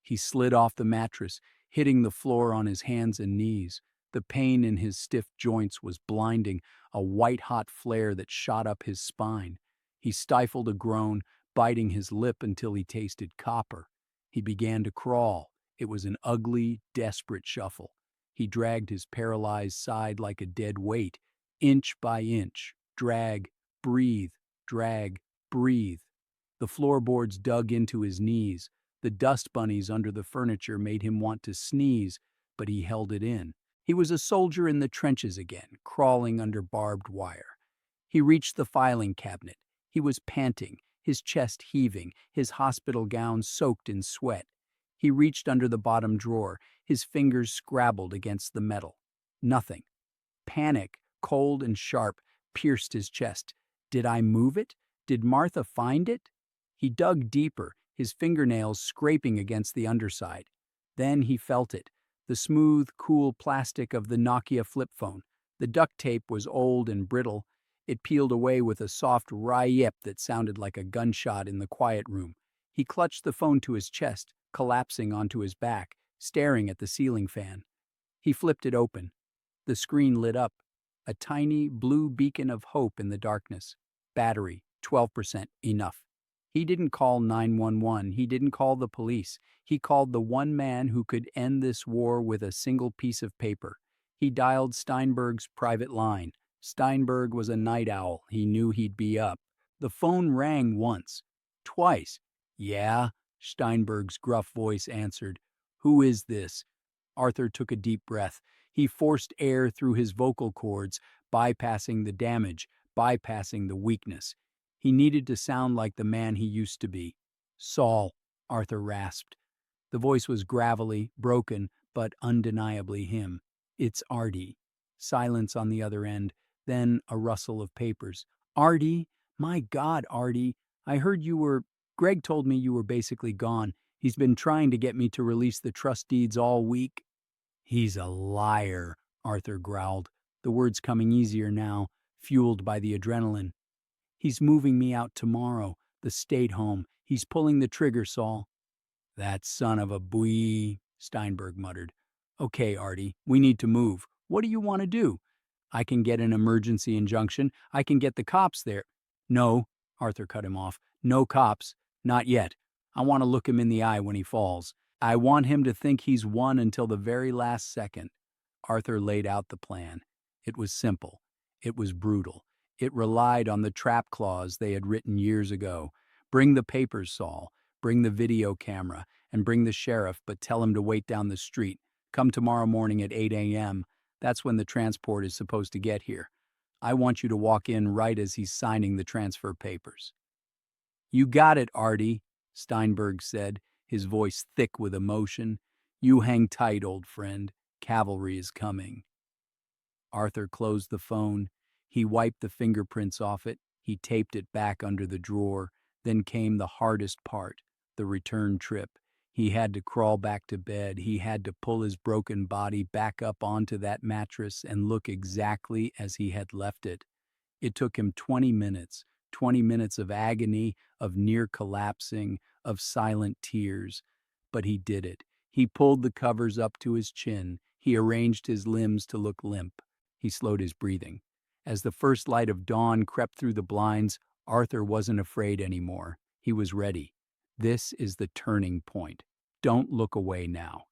He slid off the mattress, hitting the floor on his hands and knees. The pain in his stiff joints was blinding, a white-hot flare that shot up his spine. He stifled a groan, biting his lip until he tasted copper. He began to crawl. It was an ugly, desperate shuffle. He dragged his paralyzed side like a dead weight, inch by inch. Drag, breathe, drag, breathe. The floorboards dug into his knees. The dust bunnies under the furniture made him want to sneeze, but he held it in. He was a soldier in the trenches again, crawling under barbed wire. He reached the filing cabinet. He was panting, his chest heaving, his hospital gown soaked in sweat. He reached under the bottom drawer, his fingers scrabbled against the metal. Nothing. Panic, cold and sharp, pierced his chest. Did I move it? Did Martha find it? He dug deeper, his fingernails scraping against the underside. Then he felt it, the smooth, cool plastic of the Nokia flip phone. The duct tape was old and brittle. It peeled away with a soft rip that sounded like a gunshot in the quiet room. He clutched the phone to his chest, collapsing onto his back, staring at the ceiling fan. He flipped it open. The screen lit up, a tiny blue beacon of hope in the darkness. Battery, 12%, enough. He didn't call 911. He didn't call the police. He called the one man who could end this war with a single piece of paper. He dialed Steinberg's private line. Steinberg was a night owl. He knew he'd be up. The phone rang once, twice. Yeah, Steinberg's gruff voice answered. Who is this? Arthur took a deep breath. He forced air through his vocal cords, bypassing the damage, bypassing the weakness. He needed to sound like the man he used to be. Saul, Arthur rasped. The voice was gravelly, broken, but undeniably him. It's Artie. Silence on the other end, then a rustle of papers. Artie? My God, Artie. I heard you were... Greg told me you were basically gone. He's been trying to get me to release the trust deeds all week. He's a liar, Arthur growled, the words coming easier now, fueled by the adrenaline. He's moving me out tomorrow, the state home. He's pulling the trigger, Saul. That son of a bwee, Steinberg muttered. Okay, Artie, we need to move. What do you want to do? I can get an emergency injunction. I can get the cops there. No, Arthur cut him off. No cops. Not yet. I want to look him in the eye when he falls. I want him to think he's won until the very last second. Arthur laid out the plan. It was simple. It was brutal. It relied on the trap clause they had written years ago. Bring the papers, Saul. Bring the video camera. And bring the sheriff, but tell him to wait down the street. Come tomorrow morning at 8 a.m. That's when the transport is supposed to get here. I want you to walk in right as he's signing the transfer papers. You got it, Artie, Steinberg said, his voice thick with emotion. You hang tight, old friend. Cavalry is coming. Arthur closed the phone. He wiped the fingerprints off it. He taped it back under the drawer. Then came the hardest part, the return trip. He had to crawl back to bed. He had to pull his broken body back up onto that mattress and look exactly as he had left it. It took him 20 minutes of agony, of near collapsing, of silent tears. But he did it. He pulled the covers up to his chin. He arranged his limbs to look limp. He slowed his breathing. As the first light of dawn crept through the blinds, Arthur wasn't afraid anymore. He was ready. This is the turning point. Don't look away now.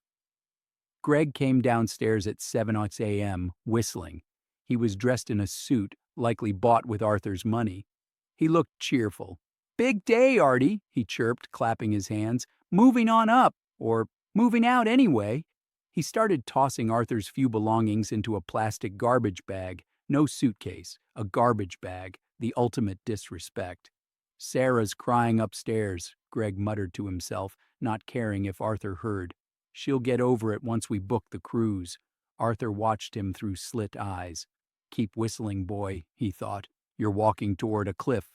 Greg came downstairs at 7 a.m., whistling. He was dressed in a suit, likely bought with Arthur's money. He looked cheerful. Big day, Artie, he chirped, clapping his hands. Moving on up, or moving out anyway. He started tossing Arthur's few belongings into a plastic garbage bag. No suitcase, a garbage bag, the ultimate disrespect. Sarah's crying upstairs, Greg muttered to himself, not caring if Arthur heard. She'll get over it once we book the cruise. Arthur watched him through slit eyes. Keep whistling, boy, he thought. You're walking toward a cliff.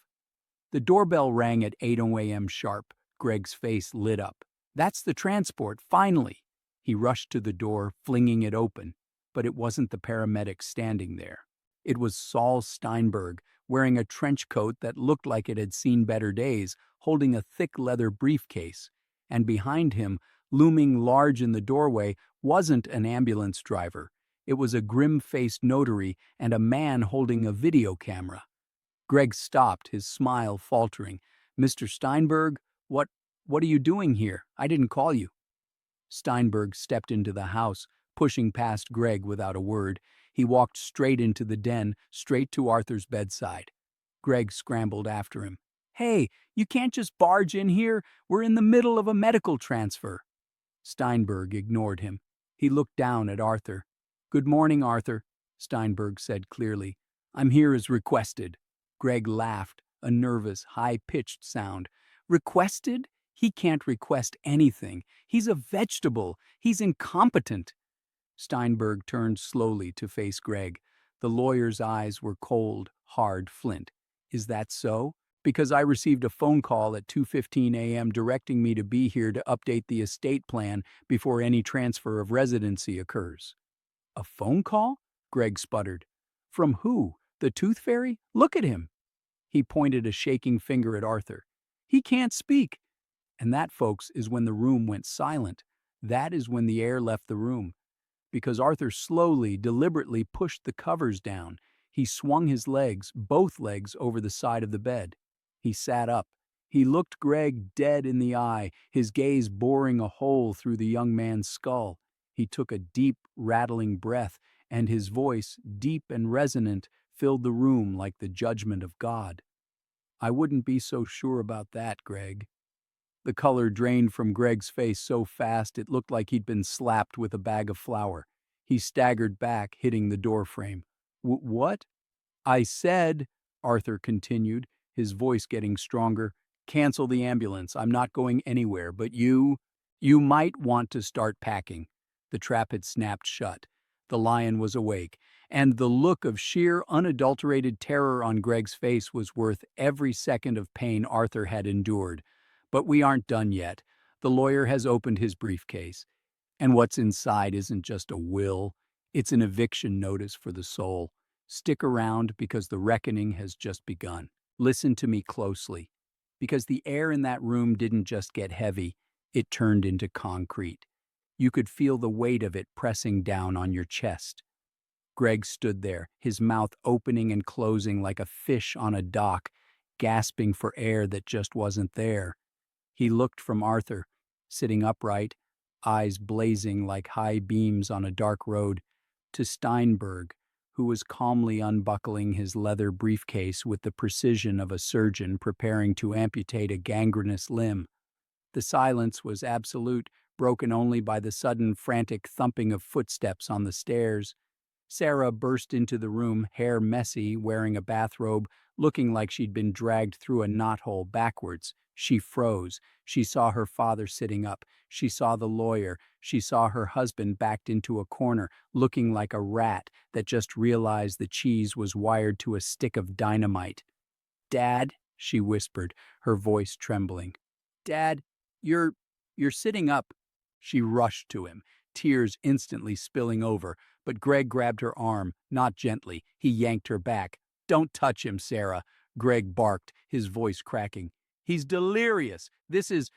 The doorbell rang at 8 a.m. sharp. Greg's face lit up. That's the transport, finally. He rushed to the door, flinging it open. But it wasn't the paramedic standing there. It was Saul Steinberg, wearing a trench coat that looked like it had seen better days, holding a thick leather briefcase. And behind him, looming large in the doorway, wasn't an ambulance driver. It was a grim-faced notary and a man holding a video camera. Greg stopped, his smile faltering. "Mr. Steinberg, what are you doing here? I didn't call you." Steinberg stepped into the house, pushing past Greg without a word. He walked straight into the den, straight to Arthur's bedside. Greg scrambled after him. "Hey, you can't just barge in here. We're in the middle of a medical transfer." Steinberg ignored him. He looked down at Arthur. "Good morning, Arthur," Steinberg said clearly. "I'm here as requested." Greg laughed, a nervous, high-pitched sound. "Requested? He can't request anything. He's a vegetable. He's incompetent." Steinberg turned slowly to face Greg. The lawyer's eyes were cold, hard flint. "Is that so? Because I received a phone call at 2:15 a.m. directing me to be here to update the estate plan before any transfer of residency occurs." "A phone call?" Greg sputtered. "From who? The tooth fairy? Look at him." He pointed a shaking finger at Arthur. "He can't speak." And that, folks, is when the room went silent. That is when the air left the room. Because Arthur slowly, deliberately pushed the covers down. He swung his legs, both legs, over the side of the bed. He sat up. He looked Greg dead in the eye, his gaze boring a hole through the young man's skull. He took a deep, rattling breath, and his voice, deep and resonant, filled the room like the judgment of God. "I wouldn't be so sure about that, Greg." The color drained from Greg's face so fast it looked like he'd been slapped with a bag of flour. He staggered back, hitting the doorframe. "What?" "I said," Arthur continued, his voice getting stronger, "cancel the ambulance. I'm not going anywhere, but you might want to start packing." The trap had snapped shut. The lion was awake, and the look of sheer, unadulterated terror on Greg's face was worth every second of pain Arthur had endured. "But we aren't done yet. The lawyer has opened his briefcase. And what's inside isn't just a will. It's an eviction notice for the soul. Stick around because the reckoning has just begun. Listen to me closely. Because the air in that room didn't just get heavy, it turned into concrete. You could feel the weight of it pressing down on your chest." Greg stood there, his mouth opening and closing like a fish on a dock, gasping for air that just wasn't there. He looked from Arthur, sitting upright, eyes blazing like high beams on a dark road, to Steinberg, who was calmly unbuckling his leather briefcase with the precision of a surgeon preparing to amputate a gangrenous limb. The silence was absolute, broken only by the sudden frantic thumping of footsteps on the stairs. Sarah burst into the room, hair messy, wearing a bathrobe, looking like she'd been dragged through a knothole backwards. She froze. She saw her father sitting up. She saw the lawyer. She saw her husband backed into a corner, looking like a rat that just realized the cheese was wired to a stick of dynamite. "Dad," she whispered, her voice trembling. "Dad, you're sitting up." She rushed to him, tears instantly spilling over, but Greg grabbed her arm, not gently. He yanked her back. "Don't touch him, Sarah," Greg barked, his voice cracking. "He's delirious. This is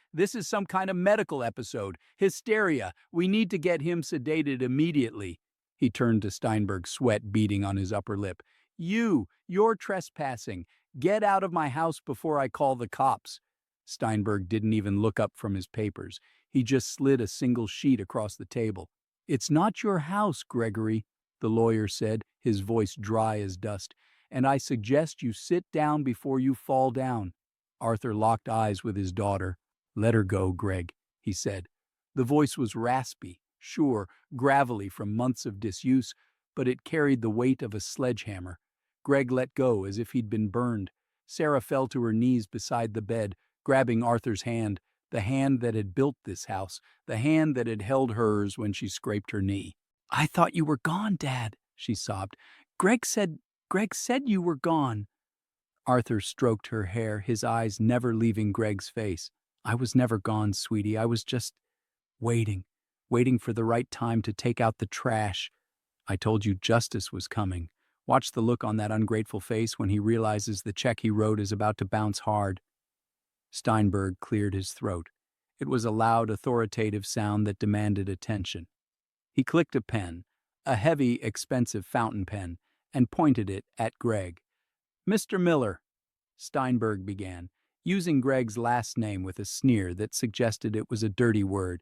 some kind of medical episode. Hysteria. We need to get him sedated immediately." He turned to Steinberg, sweat beading on his upper lip. You're trespassing. Get out of my house before I call the cops." Steinberg didn't even look up from his papers. He just slid a single sheet across the table. "It's not your house, Gregory," the lawyer said, his voice dry as dust, "and I suggest you sit down before you fall down." Arthur locked eyes with his daughter. "Let her go, Greg," he said. The voice was raspy, sure, gravelly from months of disuse, but it carried the weight of a sledgehammer. Greg let go as if he'd been burned. Sarah fell to her knees beside the bed, grabbing Arthur's hand, the hand that had built this house, the hand that had held hers when she scraped her knee. "I thought you were gone, Dad," she sobbed. Greg said you were gone." Arthur stroked her hair, his eyes never leaving Greg's face. "I was never gone, sweetie. I was just waiting for the right time to take out the trash. I told you justice was coming. Watch the look on that ungrateful face when he realizes the check he wrote is about to bounce hard. Steinberg cleared his throat. It was a loud, authoritative sound that demanded attention. He clicked a pen, a heavy, expensive fountain pen, and pointed it at Greg. "Mr. Miller," Steinberg began, using Greg's last name with a sneer that suggested it was a dirty word.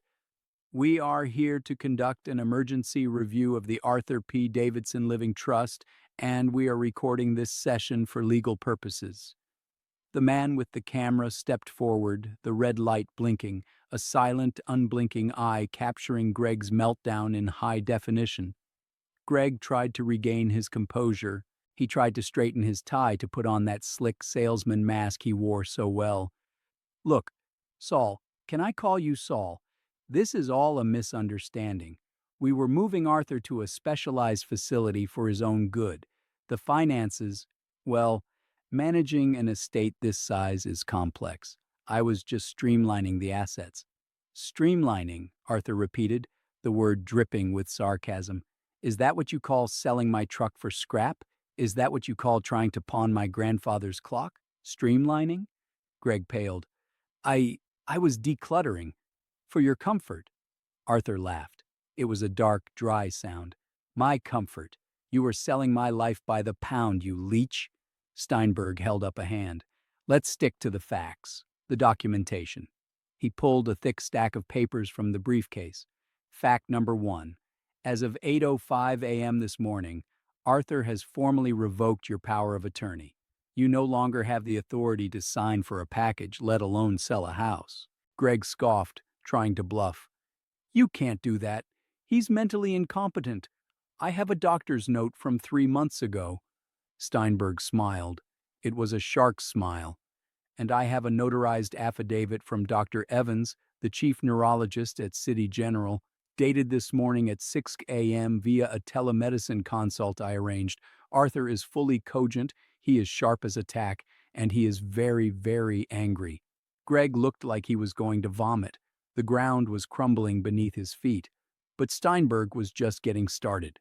"We are here to conduct an emergency review of the Arthur P. Davidson Living Trust, and we are recording this session for legal purposes." The man with the camera stepped forward, the red light blinking, a silent, unblinking eye capturing Greg's meltdown in high definition. Greg tried to regain his composure. He tried to straighten his tie to put on that slick salesman mask he wore so well. "Look, Saul, can I call you Saul? This is all a misunderstanding. We were moving Arthur to a specialized facility for his own good. The finances, well, managing an estate this size is complex. I was just streamlining the assets." "Streamlining," Arthur repeated, the word dripping with sarcasm. "Is that what you call selling my truck for scrap? Is that what you call trying to pawn my grandfather's clock? Streamlining?" Greg paled. I was decluttering. For your comfort." Arthur laughed. It was a dark, dry sound. "My comfort. You were selling my life by the pound, you leech." Steinberg held up a hand. "Let's stick to the facts, the documentation." He pulled a thick stack of papers from the briefcase. Fact number 1. As of 8:05 a.m. this morning, Arthur has formally revoked your power of attorney. You no longer have the authority to sign for a package, let alone sell a house. Greg scoffed, trying to bluff. "You can't do that. He's mentally incompetent. I have a doctor's note from 3 months ago." Steinberg smiled. It was a shark's smile. "And I have a notarized affidavit from Dr. Evans, the chief neurologist at City General, dated this morning at 6 a.m. via a telemedicine consult I arranged. Arthur is fully cogent, he is sharp as a tack, and he is very, very angry." Greg looked like he was going to vomit. The ground was crumbling beneath his feet. But Steinberg was just getting started.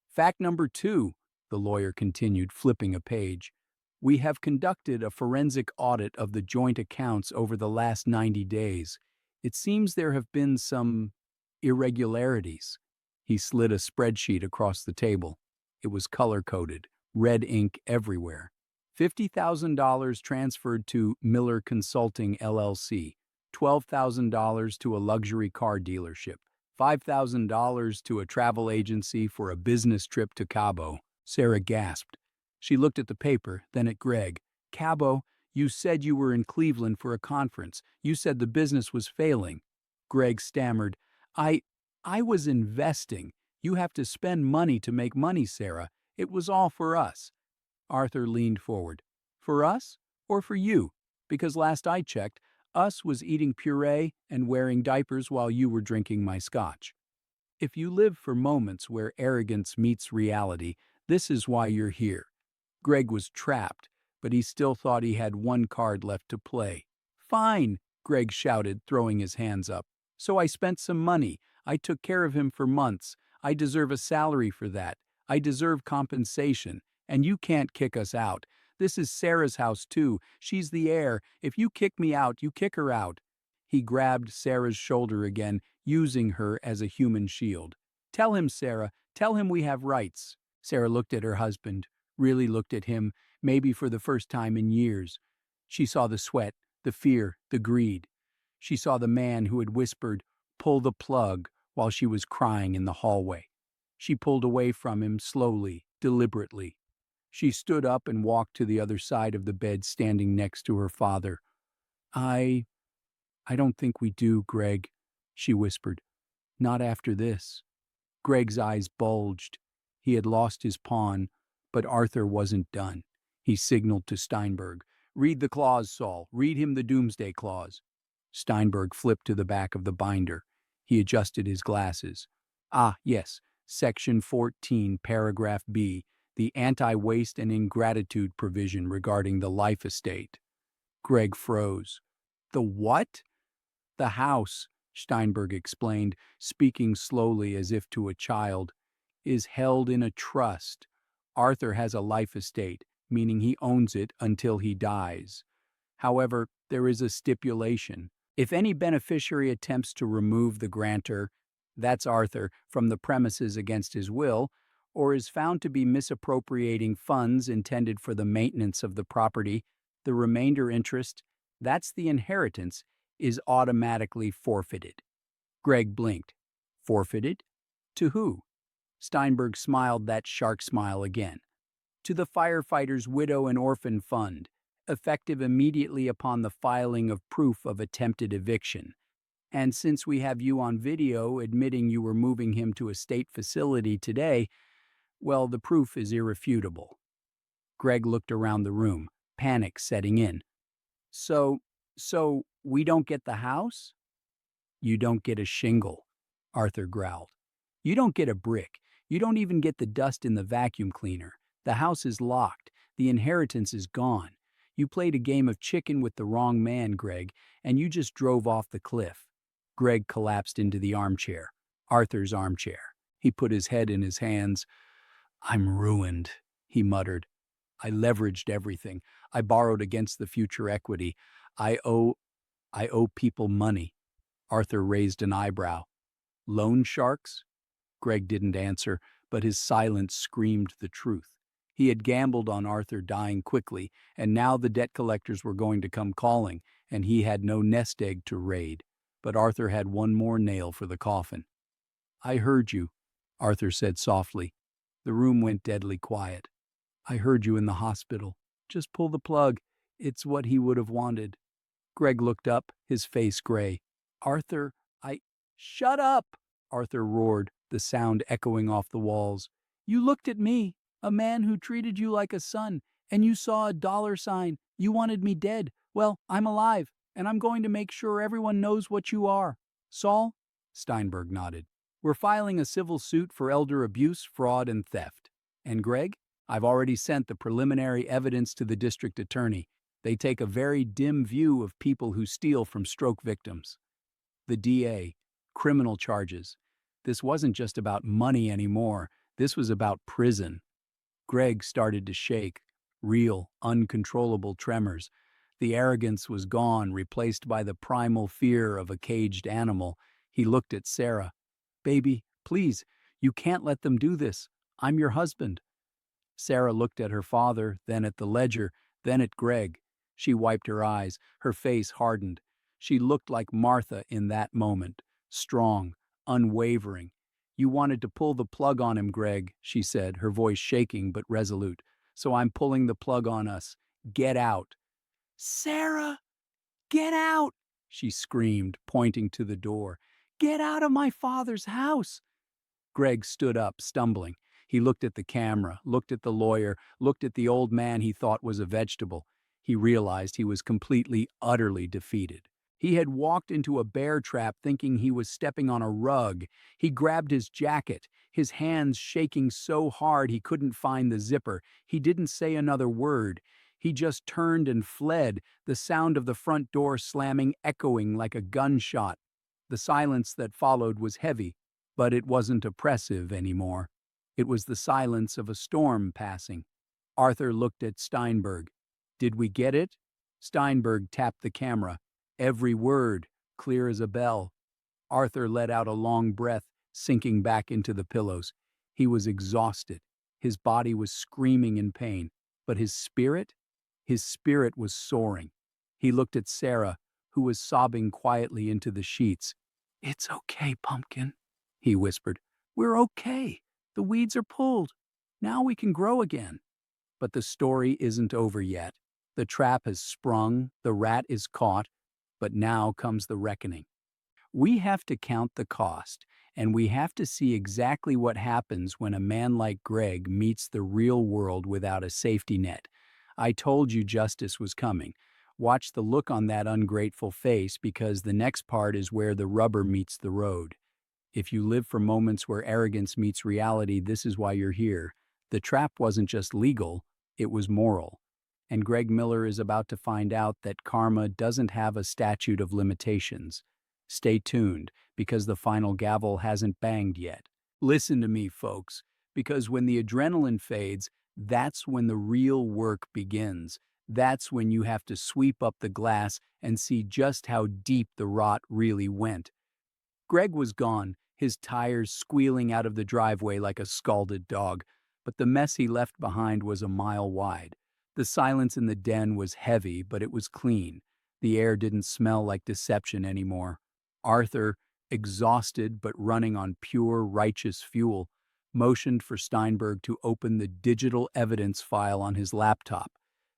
"Fact number 2, the lawyer continued, flipping a page. "We have conducted a forensic audit of the joint accounts over the last 90 days. It seems there have been some irregularities." He slid a spreadsheet across the table. It was color-coded, red ink everywhere. $50,000 transferred to Miller Consulting, LLC, $12,000 to a luxury car dealership, $5,000 to a travel agency for a business trip to Cabo. Sarah gasped. She looked at the paper, then at Greg. "Cabo, you said you were in Cleveland for a conference. You said the business was failing." Greg stammered. I was investing. You have to spend money to make money, Sarah. It was all for us." Arthur leaned forward. "For us or for you? Because last I checked, us was eating puree and wearing diapers while you were drinking my scotch. If you live for moments where arrogance meets reality, this is why you're here." Greg was trapped, but he still thought he had one card left to play. "Fine," Greg shouted, throwing his hands up. "So I spent some money. I took care of him for months. I deserve a salary for that. I deserve compensation. And you can't kick us out. This is Sarah's house, too. She's the heir. If you kick me out, you kick her out." He grabbed Sarah's shoulder again, using her as a human shield. "Tell him, Sarah. Tell him we have rights." Sarah looked at her husband, really looked at him, maybe for the first time in years. She saw the sweat, the fear, the greed. She saw the man who had whispered, "Pull the plug," while she was crying in the hallway. She pulled away from him slowly, deliberately. She stood up and walked to the other side of the bed, standing next to her father. I don't think we do, Greg," she whispered. "Not after this." Greg's eyes bulged. He had lost his pawn, but Arthur wasn't done. He signaled to Steinberg. "Read the clause, Saul. Read him the doomsday clause." Steinberg flipped to the back of the binder. He adjusted his glasses. "Ah, yes, Section 14, Paragraph B, the anti-waste and ingratitude provision regarding the life estate." Greg froze. "The what?" "The house," Steinberg explained, speaking slowly as if to a child, "is held in a trust. Arthur has a life estate, meaning he owns it until he dies. However, there is a stipulation. If any beneficiary attempts to remove the grantor, that's Arthur, from the premises against his will, or is found to be misappropriating funds intended for the maintenance of the property, the remainder interest, that's the inheritance, is automatically forfeited. Greg blinked. Forfeited? To who? Steinberg smiled that shark smile again. To the firefighter's widow and orphan fund, effective immediately upon the filing of proof of attempted eviction. And since we have you on video admitting you were moving him to a state facility today, well, the proof is irrefutable. Greg looked around the room, panic setting in. So we don't get the house? You don't get a shingle, Arthur growled. You don't get a brick. You don't even get the dust in the vacuum cleaner. The house is locked. The inheritance is gone. You played a game of chicken with the wrong man, Greg, and you just drove off the cliff. Greg collapsed into the armchair, Arthur's armchair. He put his head in his hands. I'm ruined, he muttered. I leveraged everything. I borrowed against the future equity. I owe people money. Arthur raised an eyebrow. Loan sharks? Greg didn't answer, but his silence screamed the truth. He had gambled on Arthur dying quickly, and now the debt collectors were going to come calling, and he had no nest egg to raid. But Arthur had one more nail for the coffin. I heard you, Arthur said softly. The room went deadly quiet. I heard you in the hospital. Just pull the plug. It's what he would have wanted. Greg looked up, his face gray. Arthur, Shut up! Arthur roared, the sound echoing off the walls. You looked at me, a man who treated you like a son, and you saw a dollar sign. You wanted me dead. Well, I'm alive, and I'm going to make sure everyone knows what you are. Saul? Steinberg nodded. We're filing a civil suit for elder abuse, fraud, and theft. And Greg? I've already sent the preliminary evidence to the district attorney. They take a very dim view of people who steal from stroke victims. The DA, criminal charges. This wasn't just about money anymore. This was about prison. Greg started to shake, real, uncontrollable tremors. The arrogance was gone, replaced by the primal fear of a caged animal. He looked at Sarah. Baby, please, you can't let them do this. I'm your husband. Sarah looked at her father, then at the ledger, then at Greg. She wiped her eyes, her face hardened. She looked like Martha in that moment, strong, unwavering. You wanted to pull the plug on him, Greg, she said, her voice shaking but resolute. So I'm pulling the plug on us. Get out. Sarah, get out, she screamed, pointing to the door. Get out of my father's house. Greg stood up, stumbling. He looked at the camera, looked at the lawyer, looked at the old man he thought was a vegetable. He realized he was completely, utterly defeated. He had walked into a bear trap thinking he was stepping on a rug. He grabbed his jacket, his hands shaking so hard he couldn't find the zipper. He didn't say another word. He just turned and fled, the sound of the front door slamming echoing like a gunshot. The silence that followed was heavy, but it wasn't oppressive anymore. It was the silence of a storm passing. Arthur looked at Steinberg. Did we get it? Steinberg tapped the camera. Every word, clear as a bell. Arthur let out a long breath, sinking back into the pillows. He was exhausted. His body was screaming in pain, but his spirit was soaring. He looked at Sarah, who was sobbing quietly into the sheets. It's okay, Pumpkin, he whispered. We're okay. The weeds are pulled. Now we can grow again. But the story isn't over yet. The trap has sprung, the rat is caught, but now comes the reckoning. We have to count the cost, and we have to see exactly what happens when a man like Greg meets the real world without a safety net. I told you justice was coming. Watch the look on that ungrateful face, because the next part is where the rubber meets the road. If you live for moments where arrogance meets reality, this is why you're here. The trap wasn't just legal, it was moral. And Greg Miller is about to find out that karma doesn't have a statute of limitations. Stay tuned, because the final gavel hasn't banged yet. Listen to me, folks, because when the adrenaline fades, That's when the real work begins. That's when you have to sweep up the glass and see just how deep the rot really went. Greg was gone, his tires squealing out of the driveway like a scalded dog, but the mess he left behind was a mile wide. The silence in the den was heavy, but it was clean. The air didn't smell like deception anymore. Arthur, exhausted but running on pure, righteous fuel, motioned for Steinberg to open the digital evidence file on his laptop.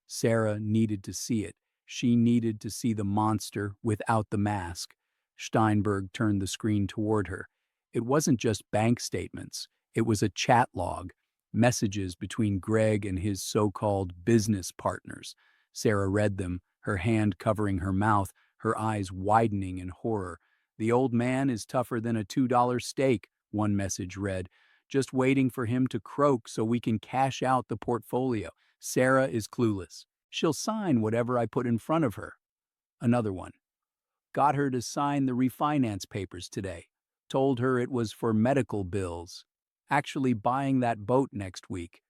Sarah needed to see it. She needed to see the monster without the mask. Steinberg turned the screen toward her. It wasn't just bank statements. It was a chat log, messages between Greg and his so-called business partners. Sarah read them, her hand covering her mouth, her eyes widening in horror. "The old man is tougher than a $2 steak," one message read, "just waiting for him to croak so we can cash out the portfolio. Sarah is clueless. She'll sign whatever I put in front of her." Another one. "Got her to sign the refinance papers today. Told her it was for medical bills. Actually buying that boat next week.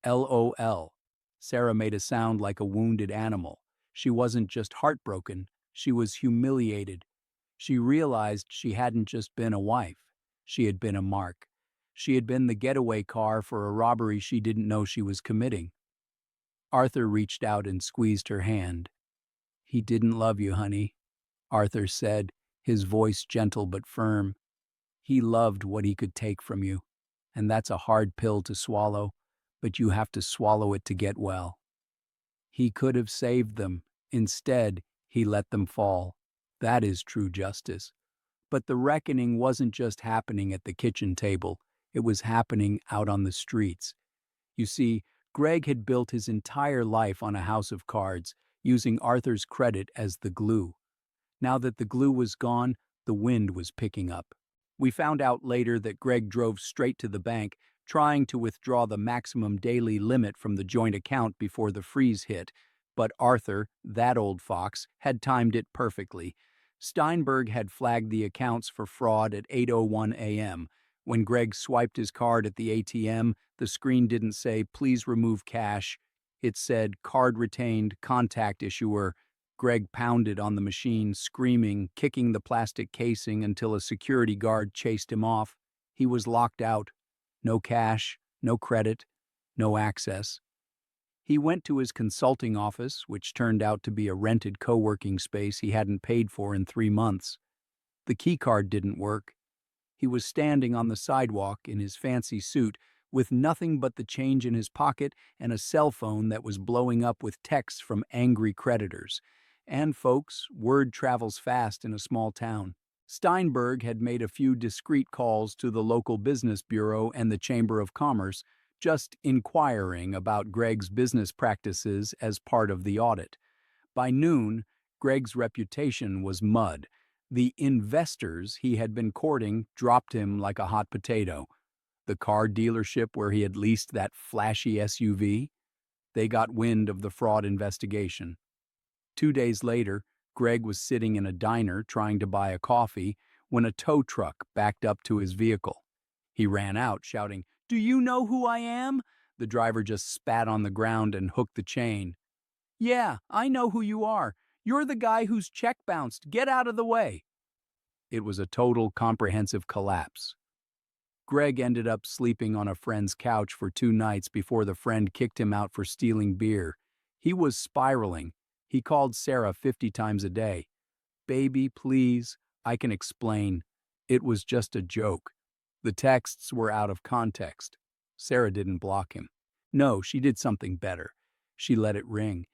LOL. Sarah made a sound like a wounded animal. She wasn't just heartbroken, she was humiliated. She realized she hadn't just been a wife. She had been a mark. She had been the getaway car for a robbery she didn't know she was committing. Arthur reached out and squeezed her hand. "He didn't love you, honey," Arthur said, his voice gentle but firm. "He loved what he could take from you, and that's a hard pill to swallow, but you have to swallow it to get well. He could have saved them. Instead, he let them fall. That is true justice. But the reckoning wasn't just happening at the kitchen table. It was happening out on the streets. You see, Greg had built his entire life on a house of cards, using Arthur's credit as the glue. Now that the glue was gone, the wind was picking up. We found out later that Greg drove straight to the bank, trying to withdraw the maximum daily limit from the joint account before the freeze hit. But Arthur, that old fox, had timed it perfectly. Steinberg had flagged the accounts for fraud at 8:01 a.m. When Greg swiped his card at the ATM, the screen didn't say, "Please remove cash." It said, "Card retained, contact issuer." Greg pounded on the machine, screaming, kicking the plastic casing until a security guard chased him off. He was locked out. No cash, no credit, no access. He went to his consulting office, which turned out to be a rented co-working space he hadn't paid for in 3 months. The keycard didn't work. He was standing on the sidewalk in his fancy suit with nothing but the change in his pocket and a cell phone that was blowing up with texts from angry creditors. And folks, word travels fast in a small town. Steinberg had made a few discreet calls to the local business bureau and the Chamber of Commerce, just inquiring about Greg's business practices as part of the audit. By noon, Greg's reputation was mud. The investors he had been courting dropped him like a hot potato. The car dealership where he had leased that flashy SUV, they got wind of the fraud investigation. 2 days later, Greg was sitting in a diner trying to buy a coffee when a tow truck backed up to his vehicle. He ran out, shouting, "Do you know who I am?" The driver just spat on the ground and hooked the chain. "Yeah, I know who you are. You're the guy whose check bounced. Get out of the way." It was a total, comprehensive collapse. Greg ended up sleeping on a friend's couch for 2 nights before the friend kicked him out for stealing beer. He was spiraling. He called Sarah 50 times a day. "Baby, please, I can explain. It was just a joke." The texts were out of context. Sarah didn't block him. No, she did something better. She let it ring.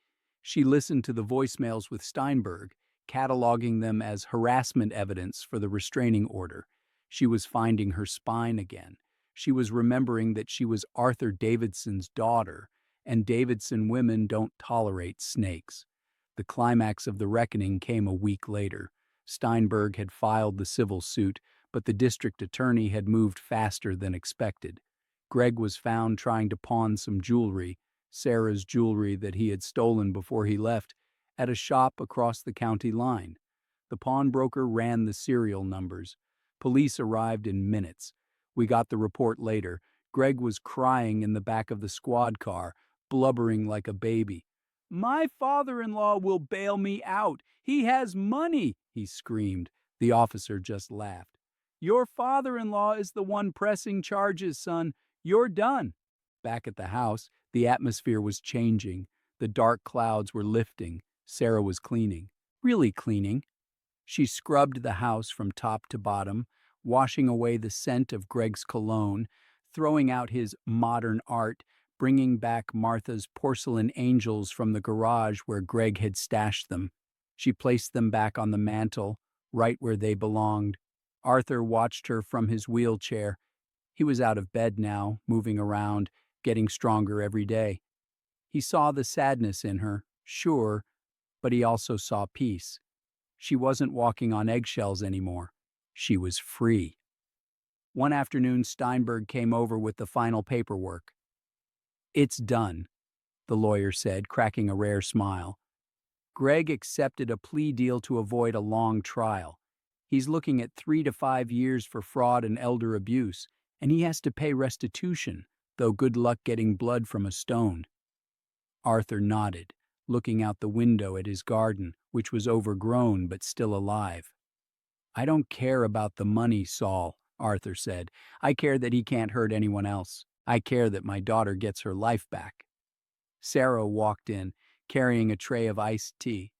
She listened to the voicemails with Steinberg, cataloging them as harassment evidence for the restraining order. She was finding her spine again. She was remembering that she was Arthur Davidson's daughter, and Davidson women don't tolerate snakes. The climax of the reckoning came a week later. Steinberg had filed the civil suit, but the district attorney had moved faster than expected. Greg was found trying to pawn some jewelry, Sarah's jewelry that he had stolen before he left, at a shop across the county line. The pawnbroker ran the serial numbers. Police arrived in minutes. We got the report later. Greg was crying in the back of the squad car, blubbering like a baby. "My father-in-law will bail me out. He has money," he screamed. The officer just laughed. "Your father-in-law is the one pressing charges, son. You're done." Back at the house, the atmosphere was changing. The dark clouds were lifting. Sarah was cleaning. Really cleaning. She scrubbed the house from top to bottom, washing away the scent of Greg's cologne, throwing out his modern art, bringing back Martha's porcelain angels from the garage where Greg had stashed them. She placed them back on the mantel, right where they belonged. Arthur watched her from his wheelchair. He was out of bed now, moving around, getting stronger every day. He saw the sadness in her, sure, but he also saw peace. She wasn't walking on eggshells anymore. She was free. One afternoon, Steinberg came over with the final paperwork. "It's done," the lawyer said, cracking a rare smile. "Greg accepted a plea deal to avoid a long trial. He's looking at 3 to 5 years for fraud and elder abuse, and he has to pay restitution, though good luck getting blood from a stone." Arthur nodded, looking out the window at his garden, which was overgrown but still alive. "I don't care about the money, Saul," Arthur said. "I care that he can't hurt anyone else. I care that my daughter gets her life back." Sarah walked in, carrying a tray of iced tea.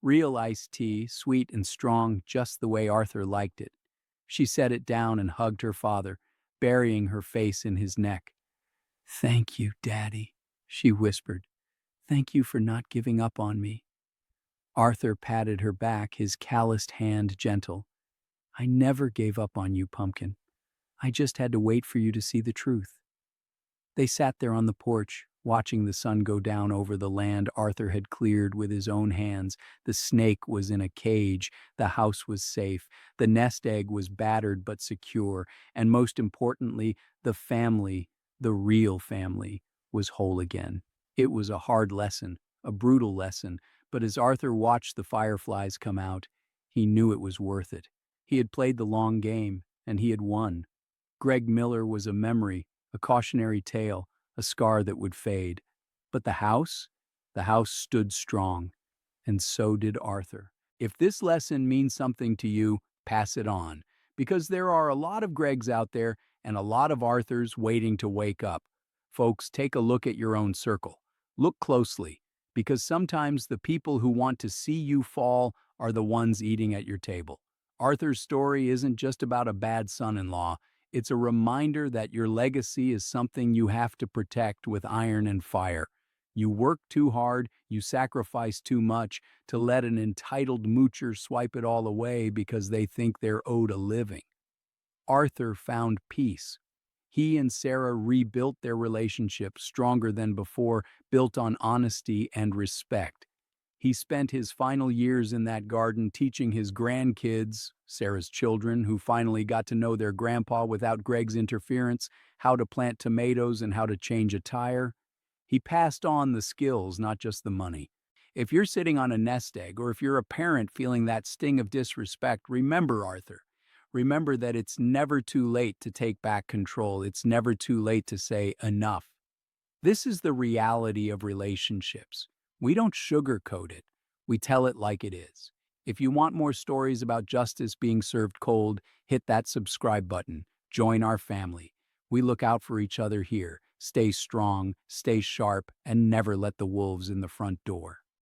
Real iced tea, sweet and strong, just the way Arthur liked it. She set it down and hugged her father, burying her face in his neck. "Thank you, Daddy," she whispered. "Thank you for not giving up on me." Arthur patted her back, his calloused hand gentle. "I never gave up on you, Pumpkin. I just had to wait for you to see the truth." They sat there on the porch, watching the sun go down over the land Arthur had cleared with his own hands. The snake was in a cage, the house was safe, the nest egg was battered but secure, and most importantly, the family, the real family, was whole again. It was a hard lesson, a brutal lesson, but as Arthur watched the fireflies come out, he knew it was worth it. He had played the long game, and he had won. Greg Miller was a memory, a cautionary tale, a scar that would fade. But the house? The house stood strong, and so did Arthur. If this lesson means something to you, pass it on, because there are a lot of Gregs out there and a lot of Arthurs waiting to wake up. Folks, take a look at your own circle. Look closely, because sometimes the people who want to see you fall are the ones eating at your table. Arthur's story isn't just about a bad son-in-law. It's a reminder that your legacy is something you have to protect with iron and fire. You work too hard, you sacrifice too much to let an entitled moocher swipe it all away because they think they're owed a living. Arthur found peace. He and Sarah rebuilt their relationship stronger than before, built on honesty and respect. He spent his final years in that garden teaching his grandkids, Sarah's children, who finally got to know their grandpa without Greg's interference, how to plant tomatoes and how to change a tire. He passed on the skills, not just the money. If you're sitting on a nest egg, or if you're a parent feeling that sting of disrespect, remember Arthur. Remember that it's never too late to take back control. It's never too late to say enough. This is the reality of relationships. We don't sugarcoat it. We tell it like it is. If you want more stories about justice being served cold, hit that subscribe button. Join our family. We look out for each other here. Stay strong, stay sharp, and never let the wolves in the front door.